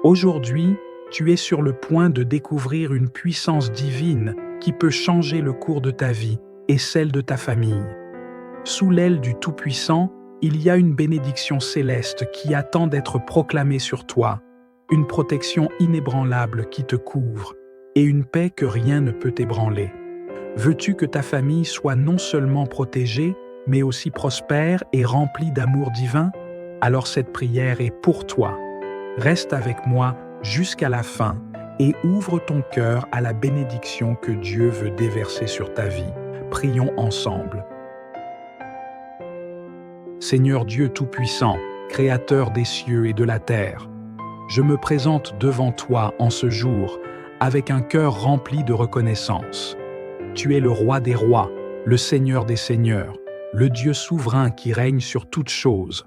Aujourd'hui, tu es sur le point de découvrir une puissance divine qui peut changer le cours de ta vie et celle de ta famille. Sous l'aile du Tout-Puissant, il y a une bénédiction céleste qui attend d'être proclamée sur toi, une protection inébranlable qui te couvre et une paix que rien ne peut ébranler. Veux-tu que ta famille soit non seulement protégée, mais aussi prospère et remplie d'amour divin? Alors cette prière est pour toi. Reste avec moi jusqu'à la fin et ouvre ton cœur à la bénédiction que Dieu veut déverser sur ta vie. Prions ensemble. Seigneur Dieu Tout-Puissant, Créateur des cieux et de la terre, je me présente devant toi en ce jour avec un cœur rempli de reconnaissance. Tu es le Roi des rois, le Seigneur des seigneurs, le Dieu souverain qui règne sur toutes choses.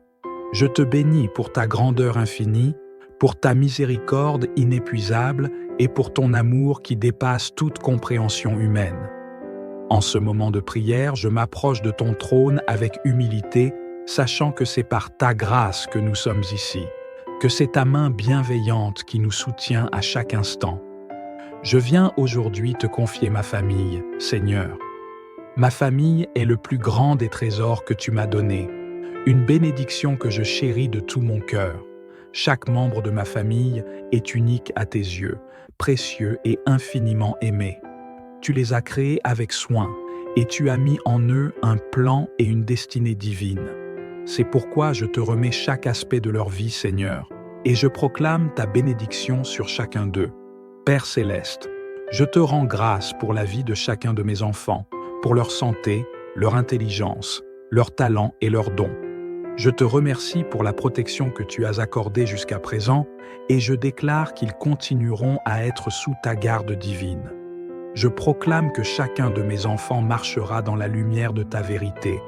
Je te bénis pour ta grandeur infinie, pour ta miséricorde inépuisable et pour ton amour qui dépasse toute compréhension humaine. En ce moment de prière, je m'approche de ton trône avec humilité, sachant que c'est par ta grâce que nous sommes ici, que c'est ta main bienveillante qui nous soutient à chaque instant. Je viens aujourd'hui te confier ma famille, Seigneur. Ma famille est le plus grand des trésors que tu m'as donnés, une bénédiction que je chéris de tout mon cœur. Chaque membre de ma famille est unique à tes yeux, précieux et infiniment aimé. Tu les as créés avec soin et tu as mis en eux un plan et une destinée divine. C'est pourquoi je te remets chaque aspect de leur vie, Seigneur, et je proclame ta bénédiction sur chacun d'eux. Père céleste, je te rends grâce pour la vie de chacun de mes enfants, pour leur santé, leur intelligence, leurs talents et leurs dons. Je te remercie pour la protection que tu as accordée jusqu'à présent et je déclare qu'ils continueront à être sous ta garde divine. Je proclame que chacun de mes enfants marchera dans la lumière de ta vérité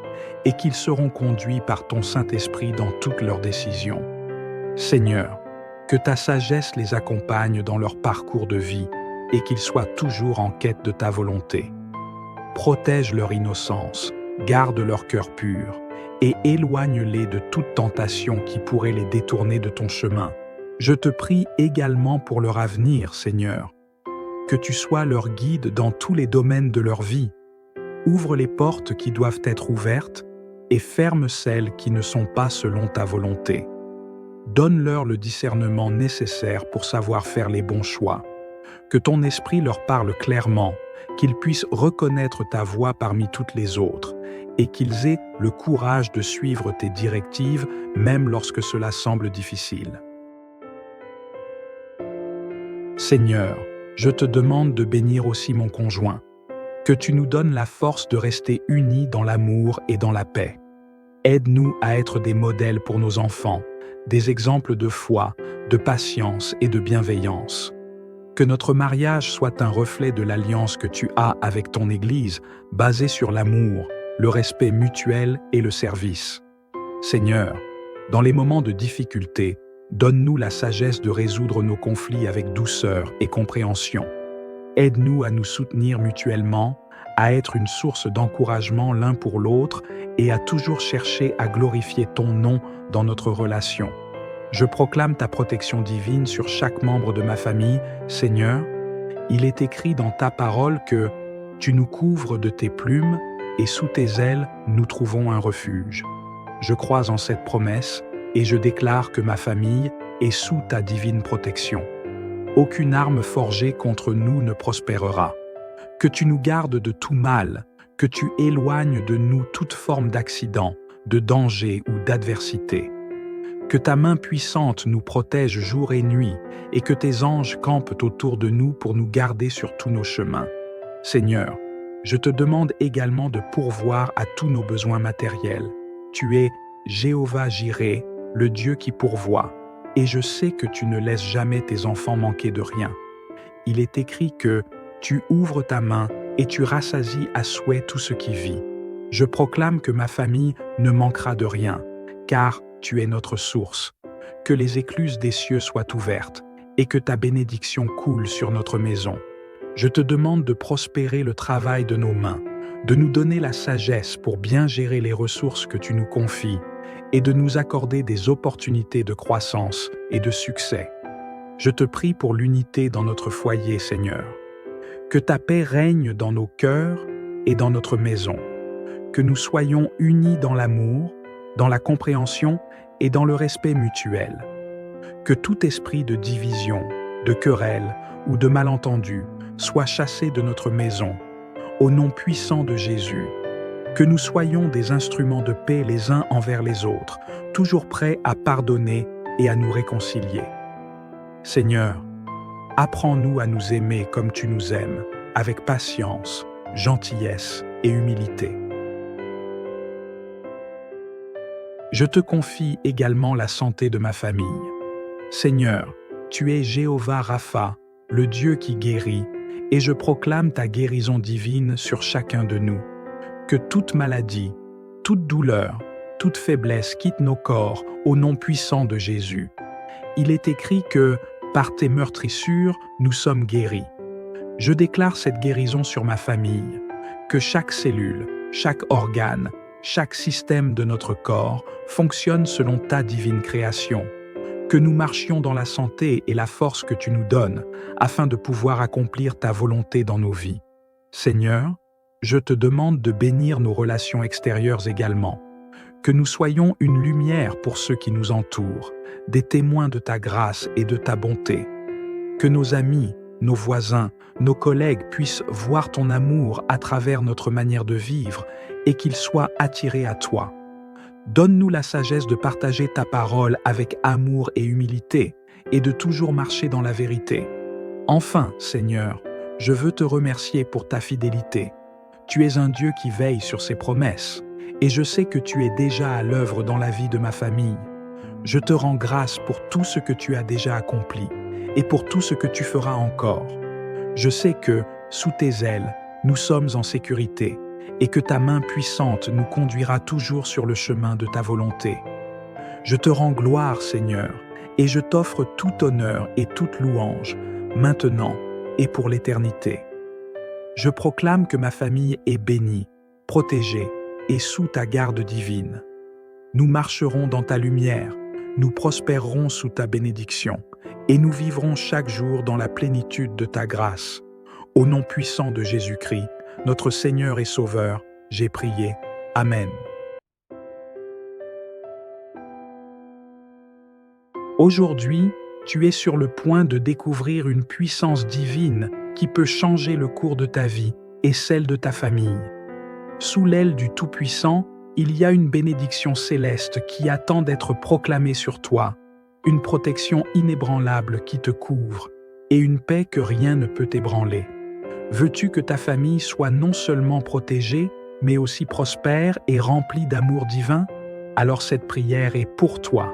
et qu'ils seront conduits par ton Saint-Esprit dans toutes leurs décisions. Seigneur, que ta sagesse les accompagne dans leur parcours de vie et qu'ils soient toujours en quête de ta volonté. Protège leur innocence, garde leur cœur pur et éloigne-les de toute tentation qui pourrait les détourner de ton chemin. Je te prie également pour leur avenir, Seigneur. Que tu sois leur guide dans tous les domaines de leur vie. Ouvre les portes qui doivent être ouvertes et ferme celles qui ne sont pas selon ta volonté. Donne-leur le discernement nécessaire pour savoir faire les bons choix. Que ton esprit leur parle clairement, qu'ils puissent reconnaître ta voix parmi toutes les autres et qu'ils aient le courage de suivre tes directives même lorsque cela semble difficile. Seigneur, je te demande de bénir aussi mon conjoint, que tu nous donnes la force de rester unis dans l'amour et dans la paix. Aide-nous à être des modèles pour nos enfants, des exemples de foi, de patience et de bienveillance. Que notre mariage soit un reflet de l'alliance que tu as avec ton Église, basée sur l'amour, le respect mutuel et le service. Seigneur, dans les moments de difficulté, donne-nous la sagesse de résoudre nos conflits avec douceur et compréhension. Aide-nous à nous soutenir mutuellement, à être une source d'encouragement l'un pour l'autre et à toujours chercher à glorifier ton nom dans notre relation. Je proclame ta protection divine sur chaque membre de ma famille. Seigneur, il est écrit dans ta parole que tu nous couvres de tes plumes et sous tes ailes, nous trouvons un refuge. Je crois en cette promesse et je déclare que ma famille est sous ta divine protection. Aucune arme forgée contre nous ne prospérera. Que tu nous gardes de tout mal, que tu éloignes de nous toute forme d'accident, de danger ou d'adversité. Que ta main puissante nous protège jour et nuit et que tes anges campent autour de nous pour nous garder sur tous nos chemins. Seigneur, je te demande également de pourvoir à tous nos besoins matériels. Tu es Jéhovah-Jireh, le Dieu qui pourvoit, et je sais que tu ne laisses jamais tes enfants manquer de rien. Il est écrit que tu ouvres ta main et tu rassasies à souhait tout ce qui vit. Je proclame que ma famille ne manquera de rien, car tu es notre source. Que les écluses des cieux soient ouvertes et que ta bénédiction coule sur notre maison. Je te demande de prospérer le travail de nos mains, de nous donner la sagesse pour bien gérer les ressources que tu nous confies et de nous accorder des opportunités de croissance et de succès. Je te prie pour l'unité dans notre foyer, Seigneur. Que ta paix règne dans nos cœurs et dans notre maison. Que nous soyons unis dans l'amour, dans la compréhension et dans le respect mutuel. Que tout esprit de division, de querelle ou de malentendu soit chassé de notre maison, au nom puissant de Jésus. Que nous soyons des instruments de paix les uns envers les autres, toujours prêts à pardonner et à nous réconcilier. Seigneur, apprends-nous à nous aimer comme tu nous aimes, avec patience, gentillesse et humilité. Je te confie également la santé de ma famille. Seigneur, tu es Jéhovah Rapha, le Dieu qui guérit, et je proclame ta guérison divine sur chacun de nous. Que toute maladie, toute douleur, toute faiblesse quitte nos corps au nom puissant de Jésus. Il est écrit que, par tes meurtrissures, nous sommes guéris. Je déclare cette guérison sur ma famille, que chaque cellule, chaque organe, chaque système de notre corps fonctionne selon ta divine création, que nous marchions dans la santé et la force que tu nous donnes, afin de pouvoir accomplir ta volonté dans nos vies. Seigneur, je te demande de bénir nos relations extérieures également, que nous soyons une lumière pour ceux qui nous entourent, des témoins de ta grâce et de ta bonté, que nos amis, nos voisins, nos collègues puissent voir ton amour à travers notre manière de vivre et qu'ils soient attirés à toi. Donne-nous la sagesse de partager ta parole avec amour et humilité et de toujours marcher dans la vérité. Enfin, Seigneur, je veux te remercier pour ta fidélité. Tu es un Dieu qui veille sur ses promesses et je sais que tu es déjà à l'œuvre dans la vie de ma famille. Je te rends grâce pour tout ce que tu as déjà accompli et pour tout ce que tu feras encore. Je sais que, sous tes ailes, nous sommes en sécurité et que ta main puissante nous conduira toujours sur le chemin de ta volonté. Je te rends gloire, Seigneur, et je t'offre tout honneur et toute louange, maintenant et pour l'éternité. Je proclame que ma famille est bénie, protégée et sous ta garde divine. Nous marcherons dans ta lumière, nous prospérerons sous ta bénédiction, et nous vivrons chaque jour dans la plénitude de ta grâce. Au nom puissant de Jésus-Christ, notre Seigneur et Sauveur, j'ai prié. Amen. Aujourd'hui, tu es sur le point de découvrir une puissance divine qui peut changer le cours de ta vie et celle de ta famille. Sous l'aile du Tout-Puissant, il y a une bénédiction céleste qui attend d'être proclamée sur toi, une protection inébranlable qui te couvre et une paix que rien ne peut ébranler. Veux-tu que ta famille soit non seulement protégée, mais aussi prospère et remplie d'amour divin? Alors cette prière est pour toi.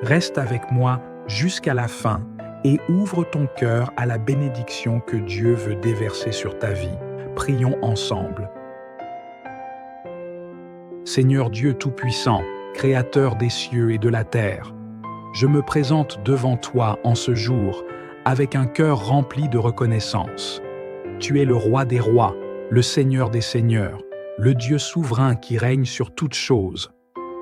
Reste avec moi jusqu'à la fin et ouvre ton cœur à la bénédiction que Dieu veut déverser sur ta vie. Prions ensemble. Seigneur Dieu Tout-Puissant, Créateur des cieux et de la terre, je me présente devant toi en ce jour avec un cœur rempli de reconnaissance. Tu es le Roi des rois, le Seigneur des seigneurs, le Dieu souverain qui règne sur toutes choses.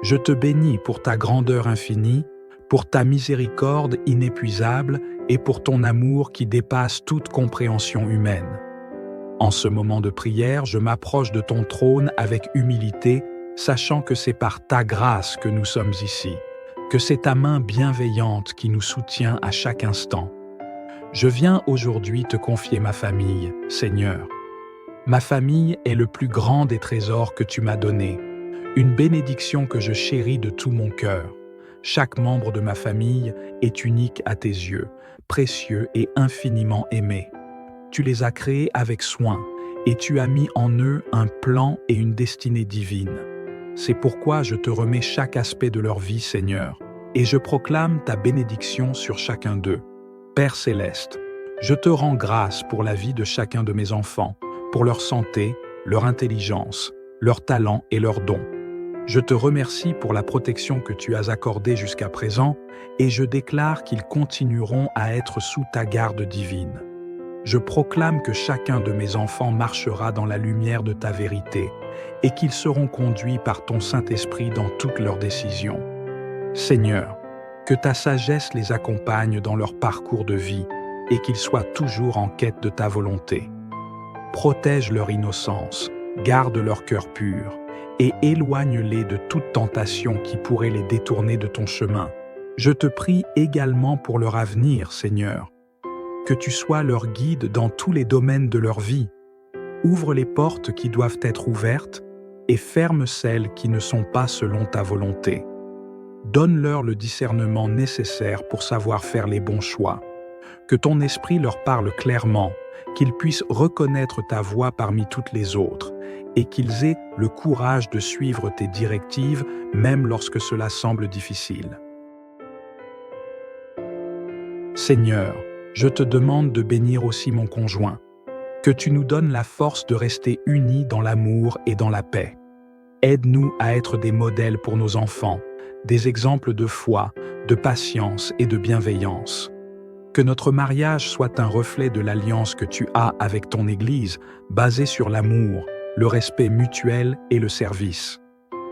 Je te bénis pour ta grandeur infinie, pour ta miséricorde inépuisable et pour ton amour qui dépasse toute compréhension humaine. En ce moment de prière, je m'approche de ton trône avec humilité, sachant que c'est par ta grâce que nous sommes ici, que c'est ta main bienveillante qui nous soutient à chaque instant. Je viens aujourd'hui te confier ma famille, Seigneur. Ma famille est le plus grand des trésors que tu m'as donnés, une bénédiction que je chéris de tout mon cœur. Chaque membre de ma famille est unique à tes yeux, précieux et infiniment aimé. Tu les as créés avec soin et tu as mis en eux un plan et une destinée divine. C'est pourquoi je te remets chaque aspect de leur vie, Seigneur, et je proclame ta bénédiction sur chacun d'eux. Père céleste, je te rends grâce pour la vie de chacun de mes enfants, pour leur santé, leur intelligence, leurs talents et leurs dons. Je te remercie pour la protection que tu as accordée jusqu'à présent et je déclare qu'ils continueront à être sous ta garde divine. Je proclame que chacun de mes enfants marchera dans la lumière de ta vérité et qu'ils seront conduits par ton Saint-Esprit dans toutes leurs décisions. Seigneur, Que ta sagesse les accompagne dans leur parcours de vie et qu'ils soient toujours en quête de ta volonté. Protège leur innocence, garde leur cœur pur et éloigne-les de toute tentation qui pourrait les détourner de ton chemin. Je te prie également pour leur avenir, Seigneur. Que tu sois leur guide dans tous les domaines de leur vie. Ouvre les portes qui doivent être ouvertes et ferme celles qui ne sont pas selon ta volonté. Donne-leur le discernement nécessaire pour savoir faire les bons choix. Que ton esprit leur parle clairement, qu'ils puissent reconnaître ta voix parmi toutes les autres et qu'ils aient le courage de suivre tes directives même lorsque cela semble difficile. Seigneur, je te demande de bénir aussi mon conjoint. Que tu nous donnes la force de rester unis dans l'amour et dans la paix. Aide-nous à être des modèles pour nos enfants, des exemples de foi, de patience et de bienveillance. Que notre mariage soit un reflet de l'alliance que tu as avec ton Église, basée sur l'amour, le respect mutuel et le service.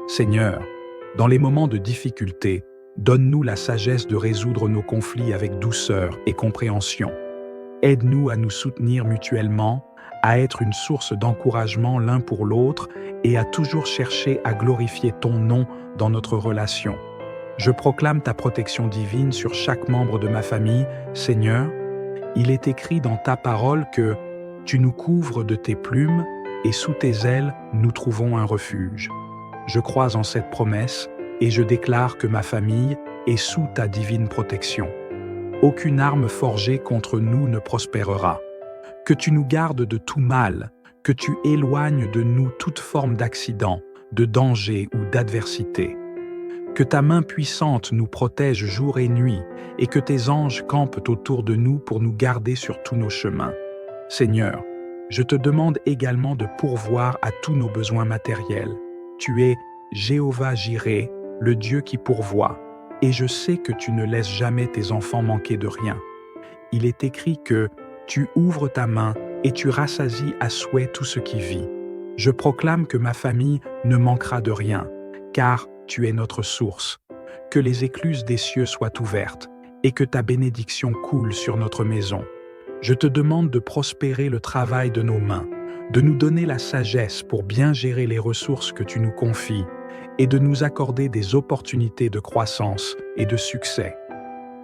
Seigneur, dans les moments de difficulté, donne-nous la sagesse de résoudre nos conflits avec douceur et compréhension. Aide-nous à nous soutenir mutuellement, à être une source d'encouragement l'un pour l'autre et à toujours chercher à glorifier ton nom dans notre relation. Je proclame ta protection divine sur chaque membre de ma famille. Seigneur, il est écrit dans ta parole que tu nous couvres de tes plumes et sous tes ailes nous trouvons un refuge. Je crois en cette promesse et je déclare que ma famille est sous ta divine protection. Aucune arme forgée contre nous ne prospérera. Que tu nous gardes de tout mal, que tu éloignes de nous toute forme d'accident, de danger ou d'adversité. Que ta main puissante nous protège jour et nuit et que tes anges campent autour de nous pour nous garder sur tous nos chemins. Seigneur, je te demande également de pourvoir à tous nos besoins matériels. Tu es Jéhovah Jireh, le Dieu qui pourvoit, et je sais que tu ne laisses jamais tes enfants manquer de rien. Il est écrit que tu ouvres ta main et tu rassasies à souhait tout ce qui vit. Je proclame que ma famille ne manquera de rien, car tu es notre source. Que les écluses des cieux soient ouvertes et que ta bénédiction coule sur notre maison. Je te demande de prospérer le travail de nos mains, de nous donner la sagesse pour bien gérer les ressources que tu nous confies et de nous accorder des opportunités de croissance et de succès.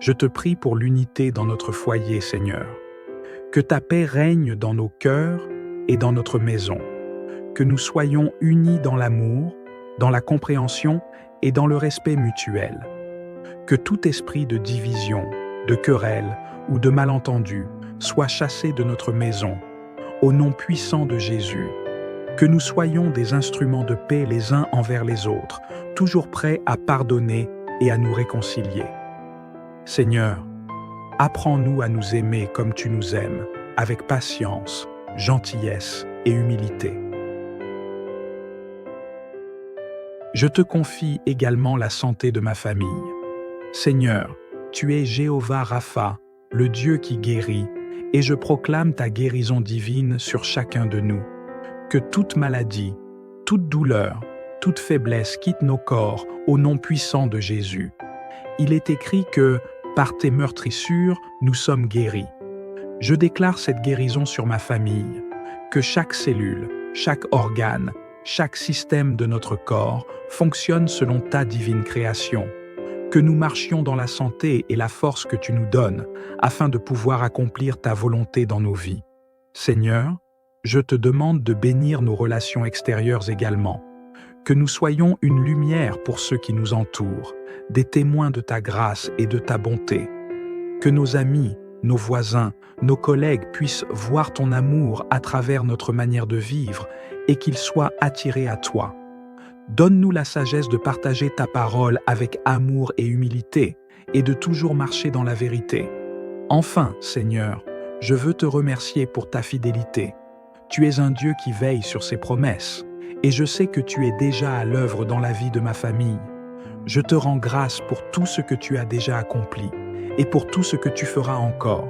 Je te prie pour l'unité dans notre foyer, Seigneur. Que ta paix règne dans nos cœurs et dans notre maison. Que nous soyons unis dans l'amour, dans la compréhension et dans le respect mutuel. Que tout esprit de division, de querelle ou de malentendu soit chassé de notre maison, au nom puissant de Jésus. Que nous soyons des instruments de paix les uns envers les autres, toujours prêts à pardonner et à nous réconcilier. Seigneur, apprends-nous à nous aimer comme tu nous aimes, avec patience, gentillesse et humilité. Je te confie également la santé de ma famille. Seigneur, tu es Jéhovah Rapha, le Dieu qui guérit, et je proclame ta guérison divine sur chacun de nous. Que toute maladie, toute douleur, toute faiblesse quitte nos corps au nom puissant de Jésus. Il est écrit que, par tes meurtrissures, nous sommes guéris. Je déclare cette guérison sur ma famille, que chaque cellule, chaque organe, chaque système de notre corps fonctionne selon ta divine création, que nous marchions dans la santé et la force que tu nous donnes, afin de pouvoir accomplir ta volonté dans nos vies. Seigneur, je te demande de bénir nos relations extérieures également, que nous soyons une lumière pour ceux qui nous entourent, des témoins de ta grâce et de ta bonté, que nos amis, nos voisins, nos collègues puissent voir ton amour à travers notre manière de vivre et qu'ils soient attirés à toi. Donne-nous la sagesse de partager ta parole avec amour et humilité et de toujours marcher dans la vérité. Enfin, Seigneur, je veux te remercier pour ta fidélité. Tu es un Dieu qui veille sur ses promesses et je sais que tu es déjà à l'œuvre dans la vie de ma famille. Je te rends grâce pour tout ce que tu as déjà accompli et pour tout ce que tu feras encore.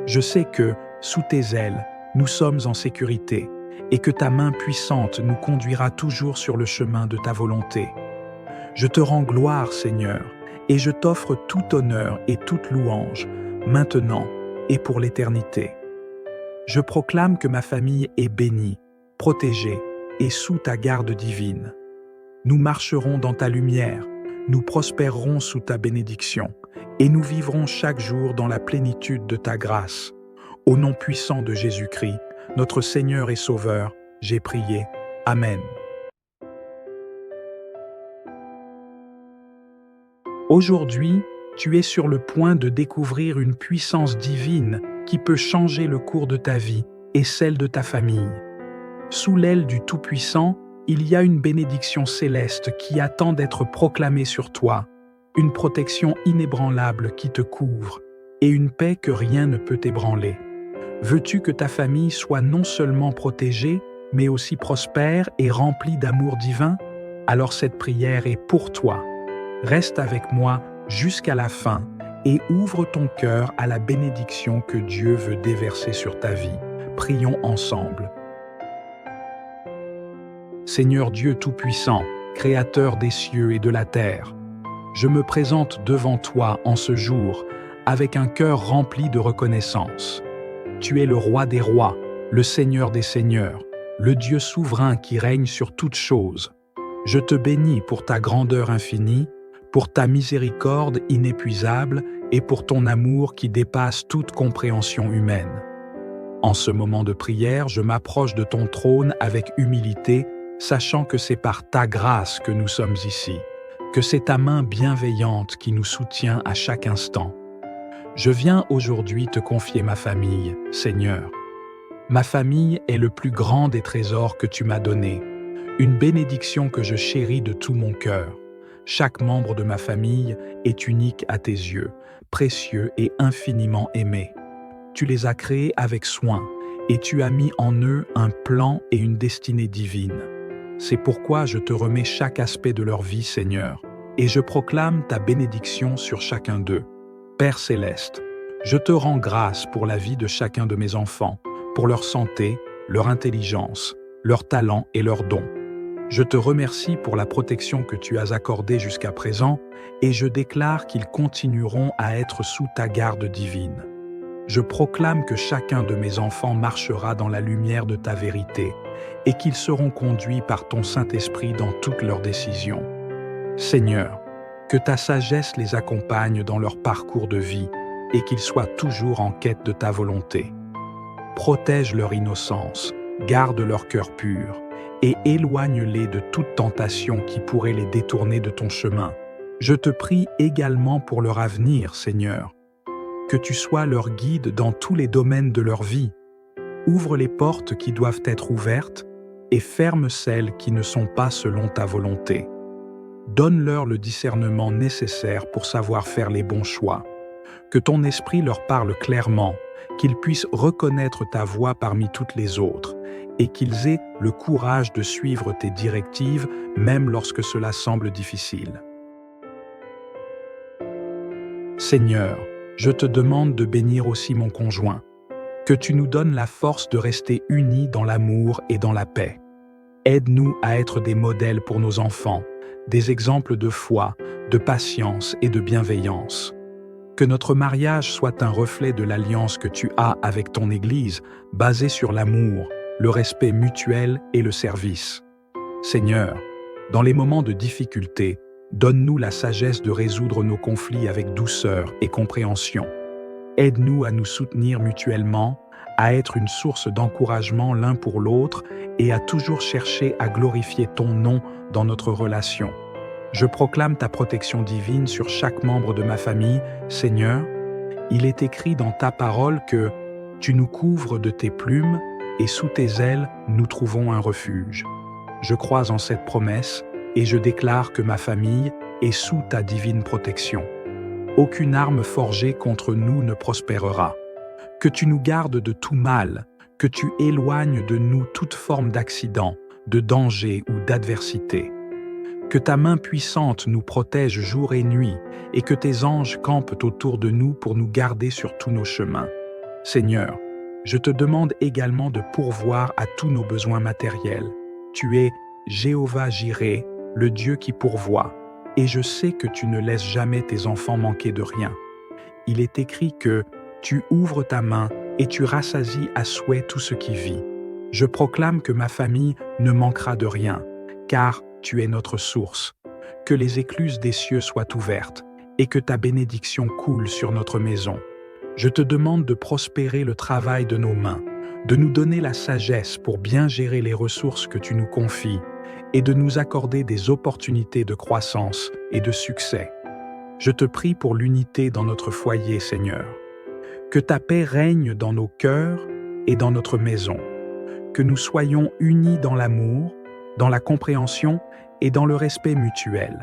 Je sais que, sous tes ailes, nous sommes en sécurité et que ta main puissante nous conduira toujours sur le chemin de ta volonté. Je te rends gloire, Seigneur, et je t'offre tout honneur et toute louange, maintenant et pour l'éternité. Je proclame que ma famille est bénie, protégée et sous ta garde divine. Nous marcherons dans ta lumière, nous prospérerons sous ta bénédiction, et nous vivrons chaque jour dans la plénitude de ta grâce. Au nom puissant de Jésus-Christ, notre Seigneur et Sauveur, j'ai prié. Amen. Aujourd'hui, tu es sur le point de découvrir une puissance divine qui peut changer le cours de ta vie et celle de ta famille. Sous l'aile du Tout-Puissant, il y a une bénédiction céleste qui attend d'être proclamée sur toi, une protection inébranlable qui te couvre et une paix que rien ne peut ébranler. Veux-tu que ta famille soit non seulement protégée, mais aussi prospère et remplie d'amour divin? Alors cette prière est pour toi. Reste avec moi jusqu'à la fin et ouvre ton cœur à la bénédiction que Dieu veut déverser sur ta vie. Prions ensemble. Seigneur Dieu Tout-Puissant, Créateur des cieux et de la terre, je me présente devant toi en ce jour avec un cœur rempli de reconnaissance. Tu es le Roi des rois, le Seigneur des seigneurs, le Dieu souverain qui règne sur toutes choses. Je te bénis pour ta grandeur infinie, pour ta miséricorde inépuisable et pour ton amour qui dépasse toute compréhension humaine. En ce moment de prière, je m'approche de ton trône avec humilité, sachant que c'est par ta grâce que nous sommes ici, que c'est ta main bienveillante qui nous soutient à chaque instant. Je viens aujourd'hui te confier ma famille, Seigneur. Ma famille est le plus grand des trésors que tu m'as donnés, une bénédiction que je chéris de tout mon cœur. Chaque membre de ma famille est unique à tes yeux, précieux et infiniment aimé. Tu les as créés avec soin et tu as mis en eux un plan et une destinée divine. C'est pourquoi je te remets chaque aspect de leur vie, Seigneur, et je proclame ta bénédiction sur chacun d'eux. Père céleste, je te rends grâce pour la vie de chacun de mes enfants, pour leur santé, leur intelligence, leurs talents et leurs dons. Je te remercie pour la protection que tu as accordée jusqu'à présent et je déclare qu'ils continueront à être sous ta garde divine. Je proclame que chacun de mes enfants marchera dans la lumière de ta vérité et qu'ils seront conduits par ton Saint-Esprit dans toutes leurs décisions. Seigneur, que ta sagesse les accompagne dans leur parcours de vie et qu'ils soient toujours en quête de ta volonté. Protège leur innocence, garde leur cœur pur et éloigne-les de toute tentation qui pourrait les détourner de ton chemin. Je te prie également pour leur avenir, Seigneur. Que tu sois leur guide dans tous les domaines de leur vie. Ouvre les portes qui doivent être ouvertes et ferme celles qui ne sont pas selon ta volonté. Donne-leur le discernement nécessaire pour savoir faire les bons choix. Que ton esprit leur parle clairement, qu'ils puissent reconnaître ta voix parmi toutes les autres et qu'ils aient le courage de suivre tes directives même lorsque cela semble difficile. Seigneur, je te demande de bénir aussi mon conjoint, que tu nous donnes la force de rester unis dans l'amour et dans la paix. Aide-nous à être des modèles pour nos enfants, des exemples de foi, de patience et de bienveillance. Que notre mariage soit un reflet de l'alliance que tu as avec ton Église, basée sur l'amour, le respect mutuel et le service. Seigneur, dans les moments de difficulté, donne-nous la sagesse de résoudre nos conflits avec douceur et compréhension. Aide-nous à nous soutenir mutuellement, à être une source d'encouragement l'un pour l'autre et à toujours chercher à glorifier ton nom dans notre relation. Je proclame ta protection divine sur chaque membre de ma famille. Seigneur, il est écrit dans ta parole que tu nous couvres de tes plumes et sous tes ailes, nous trouvons un refuge. Je crois en cette promesse et je déclare que ma famille est sous ta divine protection. Aucune arme forgée contre nous ne prospérera. Que tu nous gardes de tout mal, que tu éloignes de nous toute forme d'accident, de danger ou d'adversité. Que ta main puissante nous protège jour et nuit et que tes anges campent autour de nous pour nous garder sur tous nos chemins. Seigneur, je te demande également de pourvoir à tous nos besoins matériels. Tu es Jéhovah Jireh, le Dieu qui pourvoit. et je sais que tu ne laisses jamais tes enfants manquer de rien. Il est écrit que tu ouvres ta main et tu rassasies à souhait tout ce qui vit. Je proclame que ma famille ne manquera de rien, car tu es notre source. Que les écluses des cieux soient ouvertes et que ta bénédiction coule sur notre maison. Je te demande de prospérer le travail de nos mains, de nous donner la sagesse pour bien gérer les ressources que tu nous confies et de nous accorder des opportunités de croissance et de succès. Je te prie pour l'unité dans notre foyer, Seigneur. Que ta paix règne dans nos cœurs et dans notre maison. Que nous soyons unis dans l'amour, dans la compréhension et dans le respect mutuel.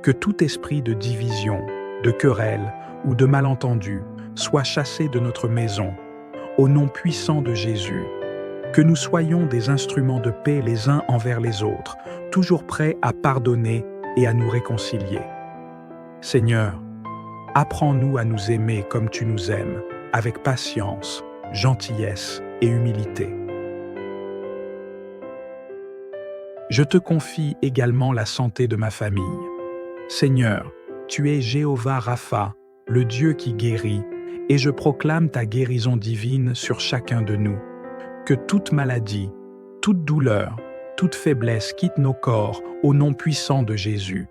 Que tout esprit de division, de querelle ou de malentendu soit chassé de notre maison, au nom puissant de Jésus. Que nous soyons des instruments de paix les uns envers les autres, toujours prêts à pardonner et à nous réconcilier. Seigneur, apprends-nous à nous aimer comme tu nous aimes, avec patience, gentillesse et humilité. Je te confie également la santé de ma famille. Seigneur, tu es Jéhovah Rapha, le Dieu qui guérit, et je proclame ta guérison divine sur chacun de nous. Que toute maladie, toute douleur, toute faiblesse quitte nos corps au nom puissant de Jésus.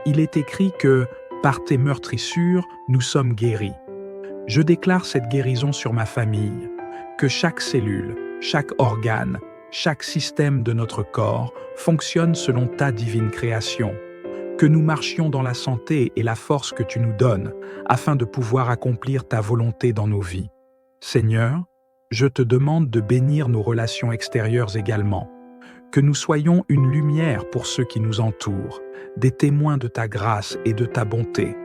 Il est écrit que, par tes meurtrissures, nous sommes guéris. Je déclare cette guérison sur ma famille, que chaque cellule, chaque organe, chaque système de notre corps fonctionne selon ta divine création, que nous marchions dans la santé et la force que tu nous donnes, afin de pouvoir accomplir ta volonté dans nos vies. Seigneur, je te demande de bénir nos relations extérieures également, que nous soyons une lumière pour ceux qui nous entourent, des témoins de ta grâce et de ta bonté.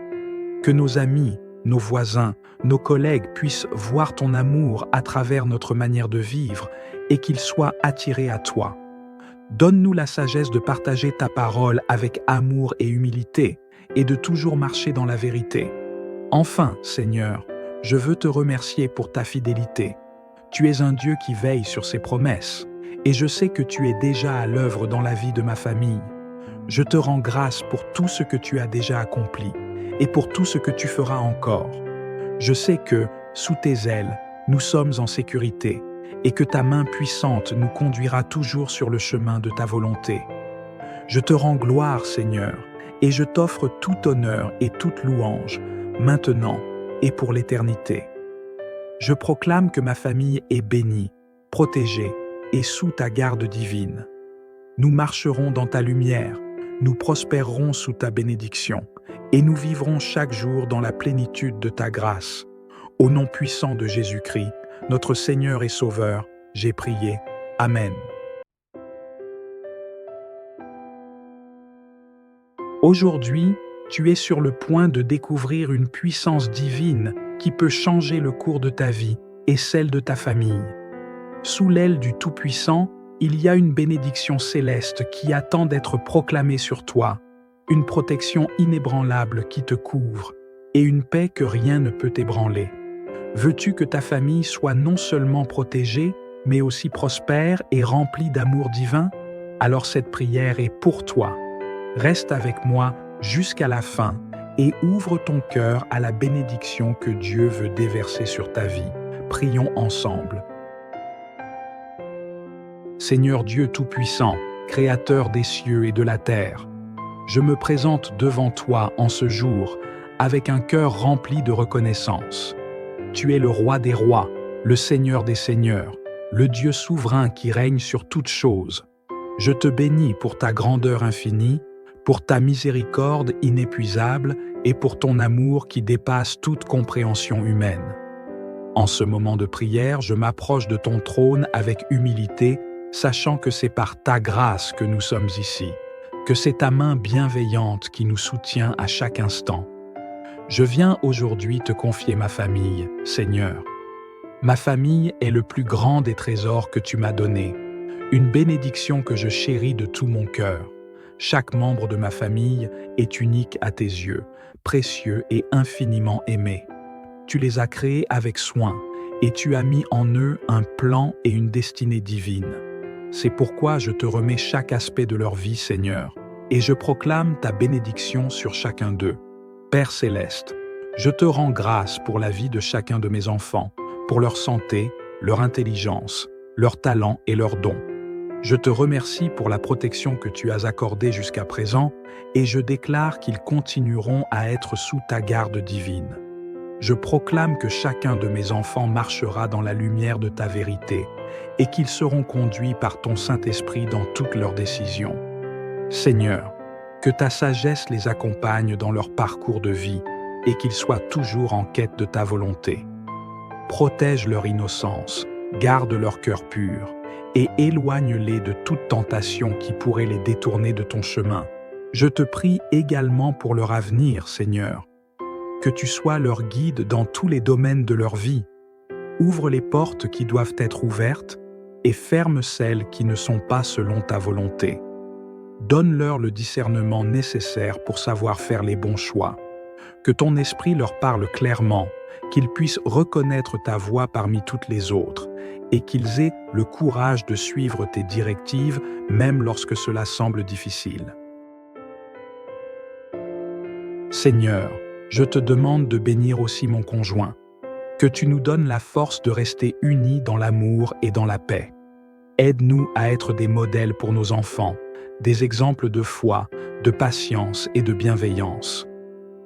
Que nos amis, nos voisins, nos collègues puissent voir ton amour à travers notre manière de vivre et qu'ils soient attirés à toi. Donne-nous la sagesse de partager ta parole avec amour et humilité et de toujours marcher dans la vérité. Enfin, Seigneur, je veux te remercier pour ta fidélité. Tu es un Dieu qui veille sur ses promesses et je sais que tu es déjà à l'œuvre dans la vie de ma famille. Je te rends grâce pour tout ce que tu as déjà accompli et pour tout ce que tu feras encore. Je sais que, sous tes ailes, nous sommes en sécurité et que ta main puissante nous conduira toujours sur le chemin de ta volonté. Je te rends gloire, Seigneur, et je t'offre tout honneur et toute louange, maintenant et pour l'éternité. Je proclame que ma famille est bénie, protégée et sous ta garde divine. Nous marcherons dans ta lumière, nous prospérerons sous ta bénédiction, et nous vivrons chaque jour dans la plénitude de ta grâce. Au nom puissant de Jésus-Christ, notre Seigneur et Sauveur, j'ai prié. Amen. Aujourd'hui, tu es sur le point de découvrir une puissance divine qui peut changer le cours de ta vie et celle de ta famille. Sous l'aile du Tout-Puissant, il y a une bénédiction céleste qui attend d'être proclamée sur toi, une protection inébranlable qui te couvre et une paix que rien ne peut ébranler. Veux-tu que ta famille soit non seulement protégée, mais aussi prospère et remplie d'amour divin? Alors cette prière est pour toi. Reste avec moi jusqu'à la fin et ouvre ton cœur à la bénédiction que Dieu veut déverser sur ta vie. Prions ensemble. Seigneur Dieu Tout-Puissant, Créateur des cieux et de la terre, je me présente devant toi en ce jour avec un cœur rempli de reconnaissance. Tu es le Roi des rois, le Seigneur des seigneurs, le Dieu souverain qui règne sur toutes choses. Je te bénis pour ta grandeur infinie, pour ta miséricorde inépuisable et pour ton amour qui dépasse toute compréhension humaine. En ce moment de prière, je m'approche de ton trône avec humilité, sachant que c'est par ta grâce que nous sommes ici, que c'est ta main bienveillante qui nous soutient à chaque instant. Je viens aujourd'hui te confier ma famille, Seigneur. Ma famille est le plus grand des trésors que tu m'as donnés, une bénédiction que je chéris de tout mon cœur. Chaque membre de ma famille est unique à tes yeux, précieux et infiniment aimé. Tu les as créés avec soin et tu as mis en eux un plan et une destinée divine. C'est pourquoi je te remets chaque aspect de leur vie, Seigneur. et je proclame ta bénédiction sur chacun d'eux. Père céleste, je te rends grâce pour la vie de chacun de mes enfants, pour leur santé, leur intelligence, leurs talents et leurs dons. Je te remercie pour la protection que tu as accordée jusqu'à présent et je déclare qu'ils continueront à être sous ta garde divine. Je proclame que chacun de mes enfants marchera dans la lumière de ta vérité et qu'ils seront conduits par ton Saint-Esprit dans toutes leurs décisions. Seigneur, que ta sagesse les accompagne dans leur parcours de vie et qu'ils soient toujours en quête de ta volonté. Protège leur innocence, garde leur cœur pur et éloigne-les de toute tentation qui pourrait les détourner de ton chemin. Je te prie également pour leur avenir, Seigneur. Que tu sois leur guide dans tous les domaines de leur vie. Ouvre les portes qui doivent être ouvertes et ferme celles qui ne sont pas selon ta volonté. Donne-leur le discernement nécessaire pour savoir faire les bons choix. Que ton esprit leur parle clairement, qu'ils puissent reconnaître ta voix parmi toutes les autres et qu'ils aient le courage de suivre tes directives même lorsque cela semble difficile. Seigneur, je te demande de bénir aussi mon conjoint, que tu nous donnes la force de rester unis dans l'amour et dans la paix. Aide-nous à être des modèles pour nos enfants, des exemples de foi, de patience et de bienveillance.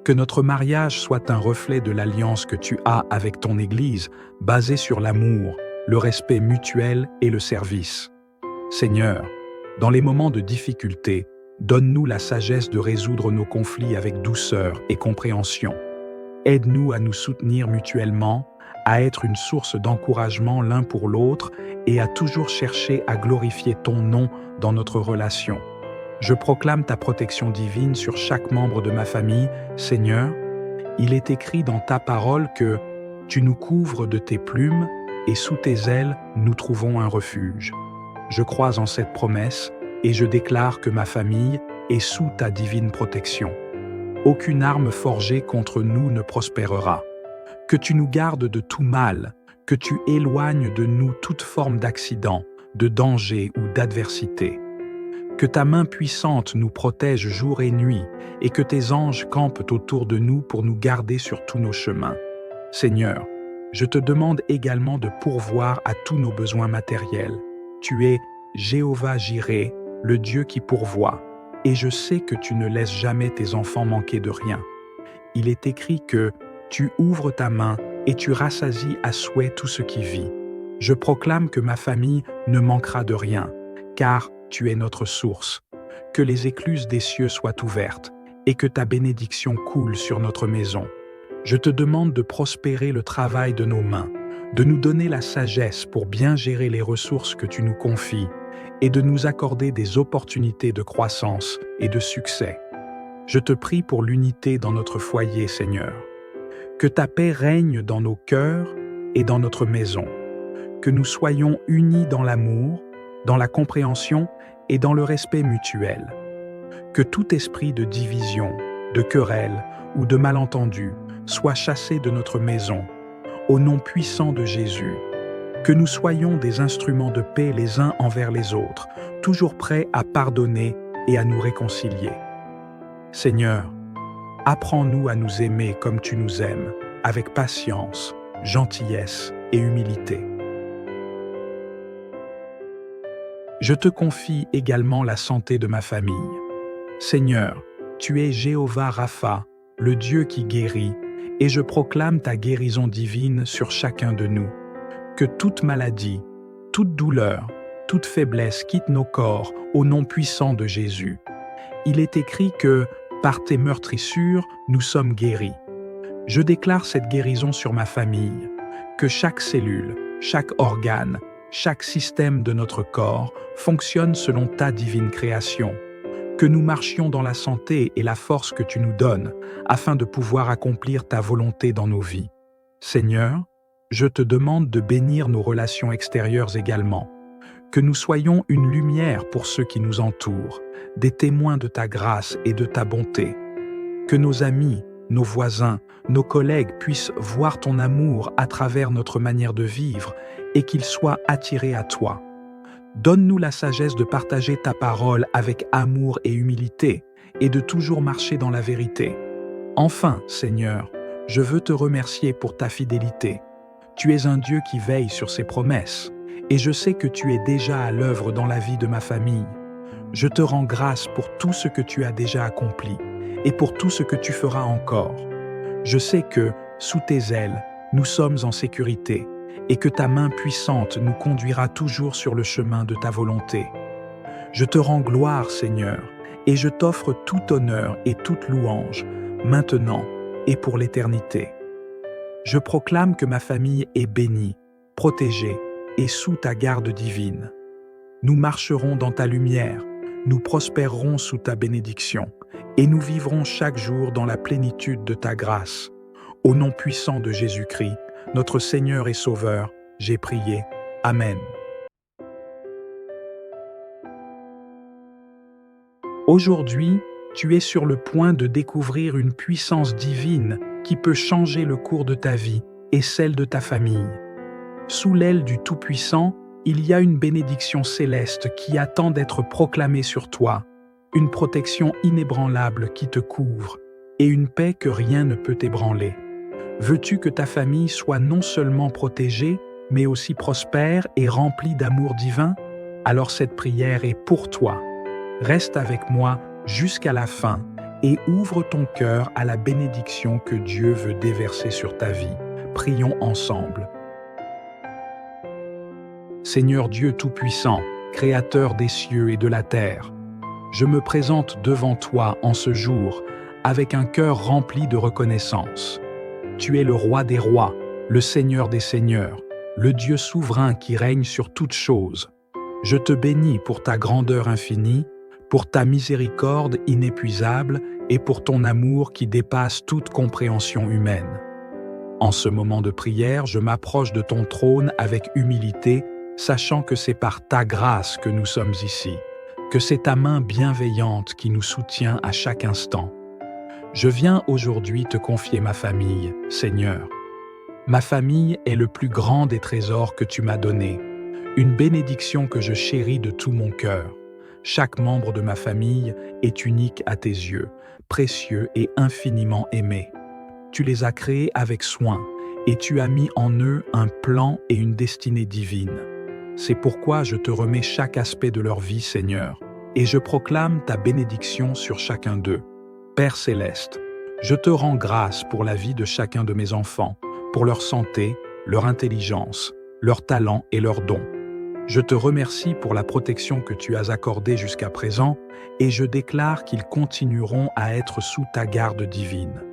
Que notre mariage soit un reflet de l'alliance que tu as avec ton Église, basée sur l'amour, le respect mutuel et le service. Seigneur, dans les moments de difficulté, donne-nous la sagesse de résoudre nos conflits avec douceur et compréhension. Aide-nous à nous soutenir mutuellement, à être une source d'encouragement l'un pour l'autre et à toujours chercher à glorifier ton nom dans notre relation. Je proclame ta protection divine sur chaque membre de ma famille. Seigneur, il est écrit dans ta parole que tu nous couvres de tes plumes et sous tes ailes, nous trouvons un refuge. Je crois en cette promesse et je déclare que ma famille est sous ta divine protection. Aucune arme forgée contre nous ne prospérera. Que tu nous gardes de tout mal, que tu éloignes de nous toute forme d'accident, de danger ou d'adversité. Que ta main puissante nous protège jour et nuit et que tes anges campent autour de nous pour nous garder sur tous nos chemins. Seigneur, je te demande également de pourvoir à tous nos besoins matériels. Tu es Jéhovah Jireh, le Dieu qui pourvoit, et je sais que tu ne laisses jamais tes enfants manquer de rien. Il est écrit que tu ouvres ta main et tu rassasies à souhait tout ce qui vit. Je proclame que ma famille ne manquera de rien, car tu es notre source. Que les écluses des cieux soient ouvertes et que ta bénédiction coule sur notre maison. Je te demande de prospérer le travail de nos mains, de nous donner la sagesse pour bien gérer les ressources que tu nous confies et de nous accorder des opportunités de croissance et de succès. Je te prie pour l'unité dans notre foyer, Seigneur. Que ta paix règne dans nos cœurs et dans notre maison. Que nous soyons unis dans l'amour, dans la compréhension et dans le respect mutuel. Que tout esprit de division, de querelle ou de malentendu soit chassé de notre maison, au nom puissant de Jésus. Que nous soyons des instruments de paix les uns envers les autres, toujours prêts à pardonner et à nous réconcilier. Seigneur, apprends-nous à nous aimer comme tu nous aimes, avec patience, gentillesse et humilité. Je te confie également la santé de ma famille. Seigneur, tu es Jéhovah Rapha, le Dieu qui guérit, et je proclame ta guérison divine sur chacun de nous. Que toute maladie, toute douleur, toute faiblesse quitte nos corps au nom puissant de Jésus. Il est écrit que, par tes meurtrissures, nous sommes guéris. Je déclare cette guérison sur ma famille, que chaque cellule, chaque organe, chaque système de notre corps fonctionne selon ta divine création, que nous marchions dans la santé et la force que tu nous donnes, afin de pouvoir accomplir ta volonté dans nos vies. Seigneur, je te demande de bénir nos relations extérieures également, que nous soyons une lumière pour ceux qui nous entourent, des témoins de ta grâce et de ta bonté, que nos amis, nos voisins, nos collègues puissent voir ton amour à travers notre manière de vivre et qu'ils soient attirés à toi. Donne-nous la sagesse de partager ta parole avec amour et humilité, et de toujours marcher dans la vérité. Enfin, Seigneur, je veux te remercier pour ta fidélité. Tu es un Dieu qui veille sur ses promesses, et je sais que tu es déjà à l'œuvre dans la vie de ma famille. Je te rends grâce pour tout ce que tu as déjà accompli, et pour tout ce que tu feras encore. Je sais que, sous tes ailes, nous sommes en sécurité, et que ta main puissante nous conduira toujours sur le chemin de ta volonté. Je te rends gloire, Seigneur, et je t'offre tout honneur et toute louange, maintenant et pour l'éternité. Je proclame que ma famille est bénie, protégée et sous ta garde divine. Nous marcherons dans ta lumière, nous prospérerons sous ta bénédiction, et nous vivrons chaque jour dans la plénitude de ta grâce. Au nom puissant de Jésus-Christ, notre Seigneur et Sauveur, j'ai prié. Amen. Aujourd'hui, tu es sur le point de découvrir une puissance divine qui peut changer le cours de ta vie et celle de ta famille. Sous l'aile du Tout-Puissant, il y a une bénédiction céleste qui attend d'être proclamée sur toi, une protection inébranlable qui te couvre et une paix que rien ne peut ébranler. Veux-tu que ta famille soit non seulement protégée, mais aussi prospère et remplie d'amour divin? Alors cette prière est pour toi. Reste avec moi jusqu'à la fin et ouvre ton cœur à la bénédiction que Dieu veut déverser sur ta vie. Prions ensemble. Seigneur Dieu Tout-Puissant, Créateur des cieux et de la terre, je me présente devant toi en ce jour avec un cœur rempli de reconnaissance. Tu es le Roi des rois, le Seigneur des seigneurs, le Dieu souverain qui règne sur toutes choses. Je te bénis pour ta grandeur infinie, pour ta miséricorde inépuisable et pour ton amour qui dépasse toute compréhension humaine. En ce moment de prière, je m'approche de ton trône avec humilité, sachant que c'est par ta grâce que nous sommes ici, que c'est ta main bienveillante qui nous soutient à chaque instant. Je viens aujourd'hui te confier ma famille, Seigneur. Ma famille est le plus grand des trésors que tu m'as donnés, une bénédiction que je chéris de tout mon cœur. Chaque membre de ma famille est unique à tes yeux, précieux et infiniment aimé. Tu les as créés avec soin et tu as mis en eux un plan et une destinée divine. C'est pourquoi je te remets chaque aspect de leur vie, Seigneur, et je proclame ta bénédiction sur chacun d'eux. Père céleste, je te rends grâce pour la vie de chacun de mes enfants, pour leur santé, leur intelligence, leurs talents et leurs dons. Je te remercie pour la protection que tu as accordée jusqu'à présent et je déclare qu'ils continueront à être sous ta garde divine.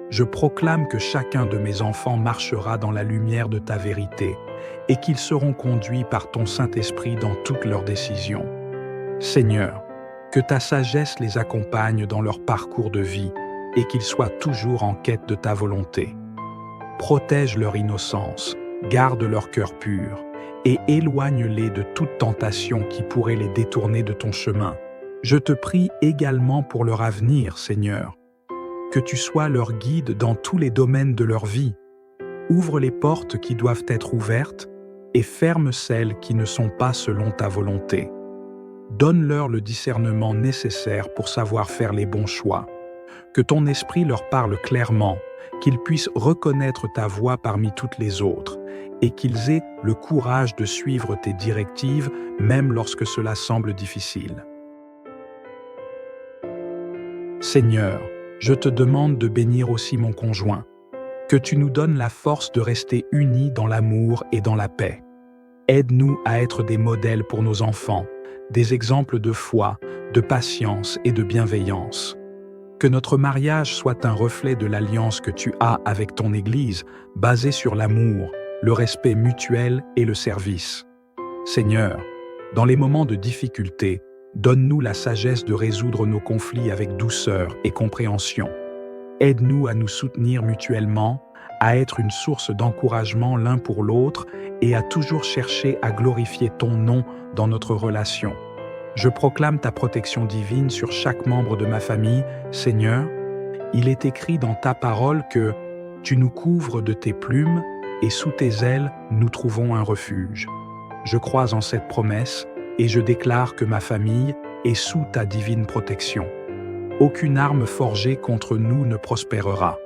Je proclame que chacun de mes enfants marchera dans la lumière de ta vérité et qu'ils seront conduits par ton Saint-Esprit dans toutes leurs décisions. Seigneur, que ta sagesse les accompagne dans leur parcours de vie et qu'ils soient toujours en quête de ta volonté. Protège leur innocence, garde leur cœur pur et éloigne-les de toute tentation qui pourrait les détourner de ton chemin. Je te prie également pour leur avenir, Seigneur. Que tu sois leur guide dans tous les domaines de leur vie. Ouvre les portes qui doivent être ouvertes et ferme celles qui ne sont pas selon ta volonté. Donne-leur le discernement nécessaire pour savoir faire les bons choix. Que ton esprit leur parle clairement, qu'ils puissent reconnaître ta voix parmi toutes les autres et qu'ils aient le courage de suivre tes directives même lorsque cela semble difficile. Seigneur, je te demande de bénir aussi mon conjoint, que tu nous donnes la force de rester unis dans l'amour et dans la paix. Aide-nous à être des modèles pour nos enfants, des exemples de foi, de patience et de bienveillance. Que notre mariage soit un reflet de l'alliance que tu as avec ton Église, basée sur l'amour, le respect mutuel et le service. Seigneur, dans les moments de difficulté, donne-nous la sagesse de résoudre nos conflits avec douceur et compréhension. Aide-nous à nous soutenir mutuellement, à être une source d'encouragement l'un pour l'autre et à toujours chercher à glorifier ton nom dans notre relation. Je proclame ta protection divine sur chaque membre de ma famille. Seigneur, il est écrit dans ta parole que tu nous couvres de tes plumes et sous tes ailes, nous trouvons un refuge. Je crois en cette promesse et je déclare que ma famille est sous ta divine protection. Aucune arme forgée contre nous ne prospérera.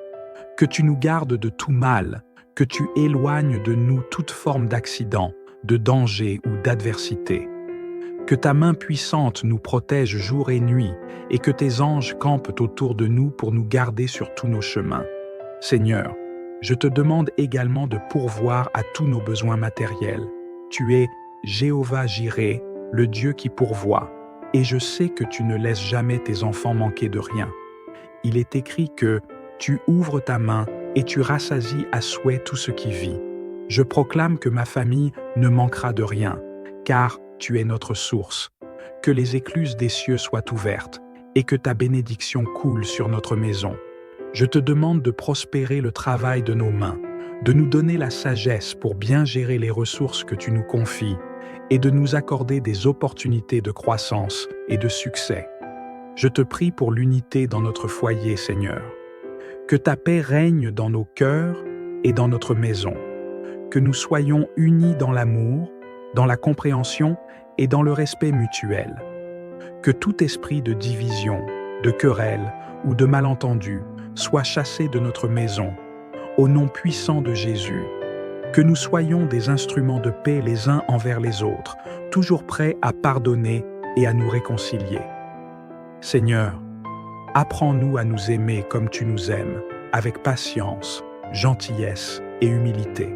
Que tu nous gardes de tout mal, que tu éloignes de nous toute forme d'accident, de danger ou d'adversité. Que ta main puissante nous protège jour et nuit, et que tes anges campent autour de nous pour nous garder sur tous nos chemins. Seigneur, je te demande également de pourvoir à tous nos besoins matériels. Tu es Jéhovah Jireh, le Dieu qui pourvoit, et je sais que tu ne laisses jamais tes enfants manquer de rien. Il est écrit que tu ouvres ta main et tu rassasies à souhait tout ce qui vit. Je proclame que ma famille ne manquera de rien, car tu es notre source. Que les écluses des cieux soient ouvertes et que ta bénédiction coule sur notre maison. Je te demande de prospérer le travail de nos mains, de nous donner la sagesse pour bien gérer les ressources que tu nous confies et de nous accorder des opportunités de croissance et de succès. Je te prie pour l'unité dans notre foyer, Seigneur. Que ta paix règne dans nos cœurs et dans notre maison. Que nous soyons unis dans l'amour, dans la compréhension et dans le respect mutuel. Que tout esprit de division, de querelle ou de malentendu soit chassé de notre maison, au nom puissant de Jésus. Que nous soyons des instruments de paix les uns envers les autres, toujours prêts à pardonner et à nous réconcilier. Seigneur, apprends-nous à nous aimer comme tu nous aimes, avec patience, gentillesse et humilité.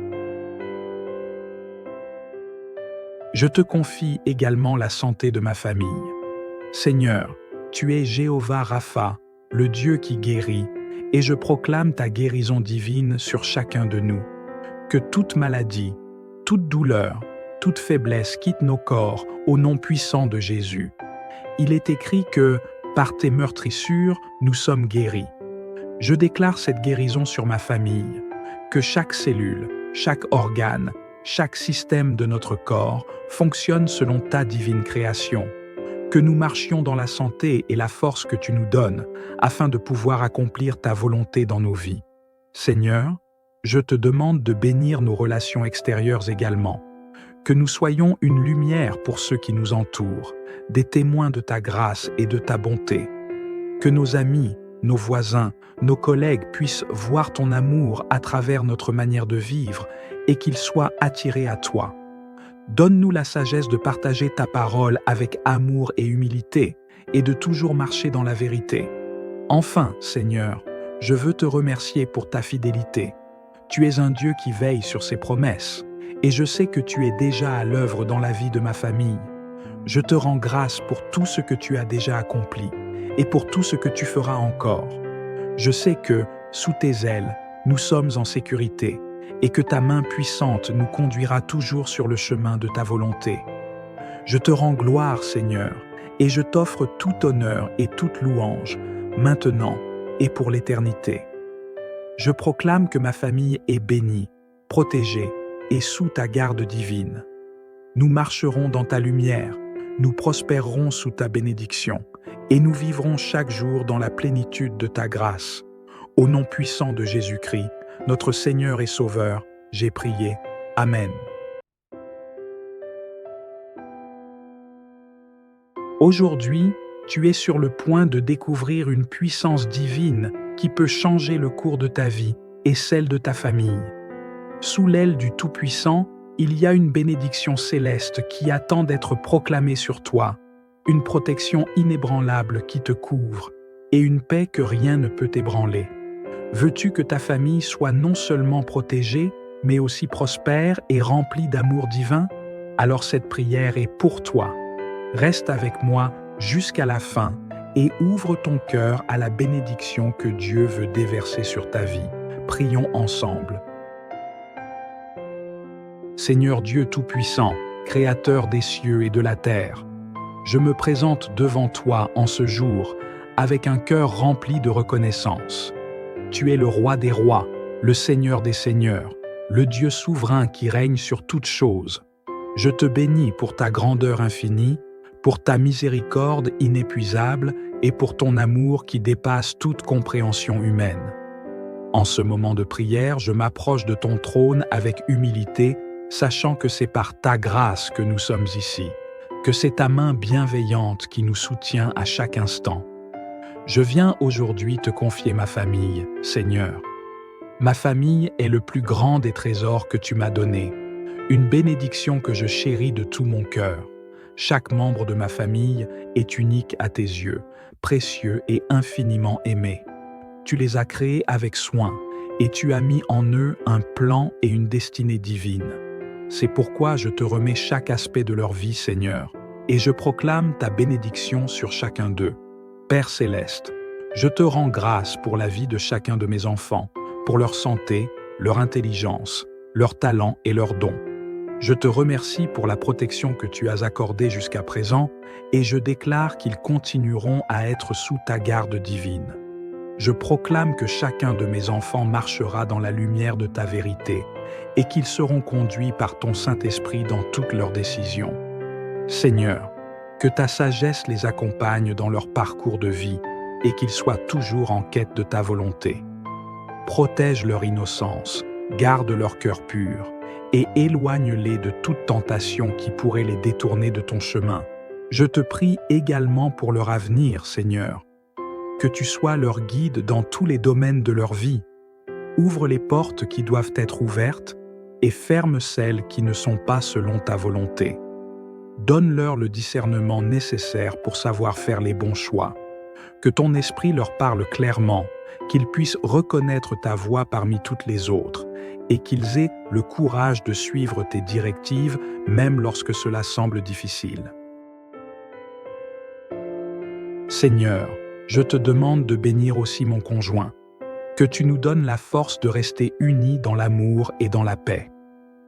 Je te confie également la santé de ma famille. Seigneur, tu es Jéhovah Rapha, le Dieu qui guérit, et je proclame ta guérison divine sur chacun de nous. Que toute maladie, toute douleur, toute faiblesse quitte nos corps au nom puissant de Jésus. Il est écrit que, par tes meurtrissures, nous sommes guéris. Je déclare cette guérison sur ma famille, que chaque cellule, chaque organe, chaque système de notre corps fonctionne selon ta divine création, que nous marchions dans la santé et la force que tu nous donnes, afin de pouvoir accomplir ta volonté dans nos vies. Seigneur, je te demande de bénir nos relations extérieures également, que nous soyons une lumière pour ceux qui nous entourent, des témoins de ta grâce et de ta bonté. Que nos amis, nos voisins, nos collègues puissent voir ton amour à travers notre manière de vivre et qu'ils soient attirés à toi. Donne-nous la sagesse de partager ta parole avec amour et humilité et de toujours marcher dans la vérité. Enfin, Seigneur, je veux te remercier pour ta fidélité. Tu es un Dieu qui veille sur ses promesses et je sais que tu es déjà à l'œuvre dans la vie de ma famille. Je te rends grâce pour tout ce que tu as déjà accompli et pour tout ce que tu feras encore. Je sais que, sous tes ailes, nous sommes en sécurité et que ta main puissante nous conduira toujours sur le chemin de ta volonté. Je te rends gloire, Seigneur, et je t'offre tout honneur et toute louange, maintenant et pour l'éternité. Je proclame que ma famille est bénie, protégée et sous ta garde divine. Nous marcherons dans ta lumière, nous prospérerons sous ta bénédiction, et nous vivrons chaque jour dans la plénitude de ta grâce. Au nom puissant de Jésus-Christ, notre Seigneur et Sauveur, j'ai prié. Amen. Aujourd'hui, tu es sur le point de découvrir une puissance divine qui peut changer le cours de ta vie et celle de ta famille. Sous l'aile du Tout-Puissant, il y a une bénédiction céleste qui attend d'être proclamée sur toi, une protection inébranlable qui te couvre et une paix que rien ne peut ébranler. Veux-tu que ta famille soit non seulement protégée, mais aussi prospère et remplie d'amour divin? Alors cette prière est pour toi. Reste avec moi jusqu'à la fin et ouvre ton cœur à la bénédiction que Dieu veut déverser sur ta vie. Prions ensemble. Seigneur Dieu Tout-Puissant, Créateur des cieux et de la terre, je me présente devant toi en ce jour avec un cœur rempli de reconnaissance. Tu es le Roi des rois, le Seigneur des seigneurs, le Dieu souverain qui règne sur toutes choses. Je te bénis pour ta grandeur infinie, pour ta miséricorde inépuisable et pour ton amour qui dépasse toute compréhension humaine. En ce moment de prière, je m'approche de ton trône avec humilité, sachant que c'est par ta grâce que nous sommes ici. que c'est ta main bienveillante qui nous soutient à chaque instant. Je viens aujourd'hui te confier ma famille, Seigneur. Ma famille est le plus grand des trésors que tu m'as donnés, une bénédiction que je chéris de tout mon cœur. Chaque membre de ma famille est unique à tes yeux, précieux et infiniment aimé. Tu les as créés avec soin et tu as mis en eux un plan et une destinée divine. C'est pourquoi je te remets chaque aspect de leur vie, Seigneur, et je proclame ta bénédiction sur chacun d'eux. Père céleste, je te rends grâce pour la vie de chacun de mes enfants, pour leur santé, leur intelligence, leurs talents et leurs dons. Je te remercie pour la protection que tu as accordée jusqu'à présent et je déclare qu'ils continueront à être sous ta garde divine. Je proclame que chacun de mes enfants marchera dans la lumière de ta vérité et qu'ils seront conduits par ton Saint-Esprit dans toutes leurs décisions. Seigneur, que ta sagesse les accompagne dans leur parcours de vie et qu'ils soient toujours en quête de ta volonté. Protège leur innocence, garde leur cœur pur et éloigne-les de toute tentation qui pourrait les détourner de ton chemin. Je te prie également pour leur avenir, Seigneur, que tu sois leur guide dans tous les domaines de leur vie. Ouvre les portes qui doivent être ouvertes et ferme celles qui ne sont pas selon ta volonté. Donne-leur le discernement nécessaire pour savoir faire les bons choix. Que ton esprit leur parle clairement, qu'ils puissent reconnaître ta voix parmi toutes les autres et qu'ils aient le courage de suivre tes directives même lorsque cela semble difficile. Seigneur, je te demande de bénir aussi mon conjoint, que tu nous donnes la force de rester unis dans l'amour et dans la paix.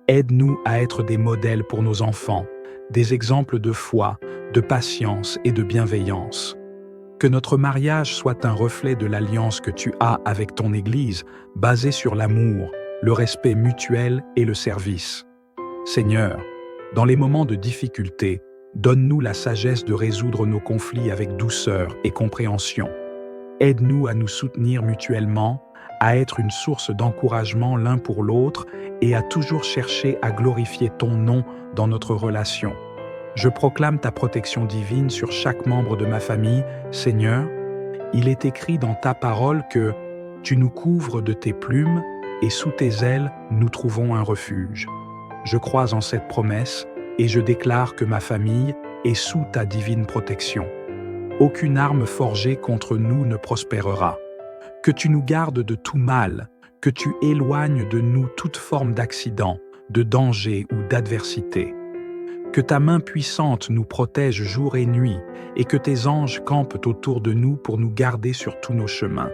Aide-nous à être des modèles pour nos enfants, des exemples de foi, de patience et de bienveillance. Que notre mariage soit un reflet de l'alliance que tu as avec ton Église, basée sur l'amour, le respect mutuel et le service. Seigneur, dans les moments de difficulté, donne-nous la sagesse de résoudre nos conflits avec douceur et compréhension. Aide-nous à nous soutenir mutuellement, à être une source d'encouragement l'un pour l'autre et à toujours chercher à glorifier ton nom dans notre relation. Je proclame ta protection divine sur chaque membre de ma famille. Seigneur, il est écrit dans ta parole que tu nous couvres de tes plumes et sous tes ailes, nous trouvons un refuge. Je crois en cette promesse et je déclare que ma famille est sous ta divine protection. Aucune arme forgée contre nous ne prospérera. Que tu nous gardes de tout mal, que tu éloignes de nous toute forme d'accident, de danger ou d'adversité. Que ta main puissante nous protège jour et nuit et que tes anges campent autour de nous pour nous garder sur tous nos chemins.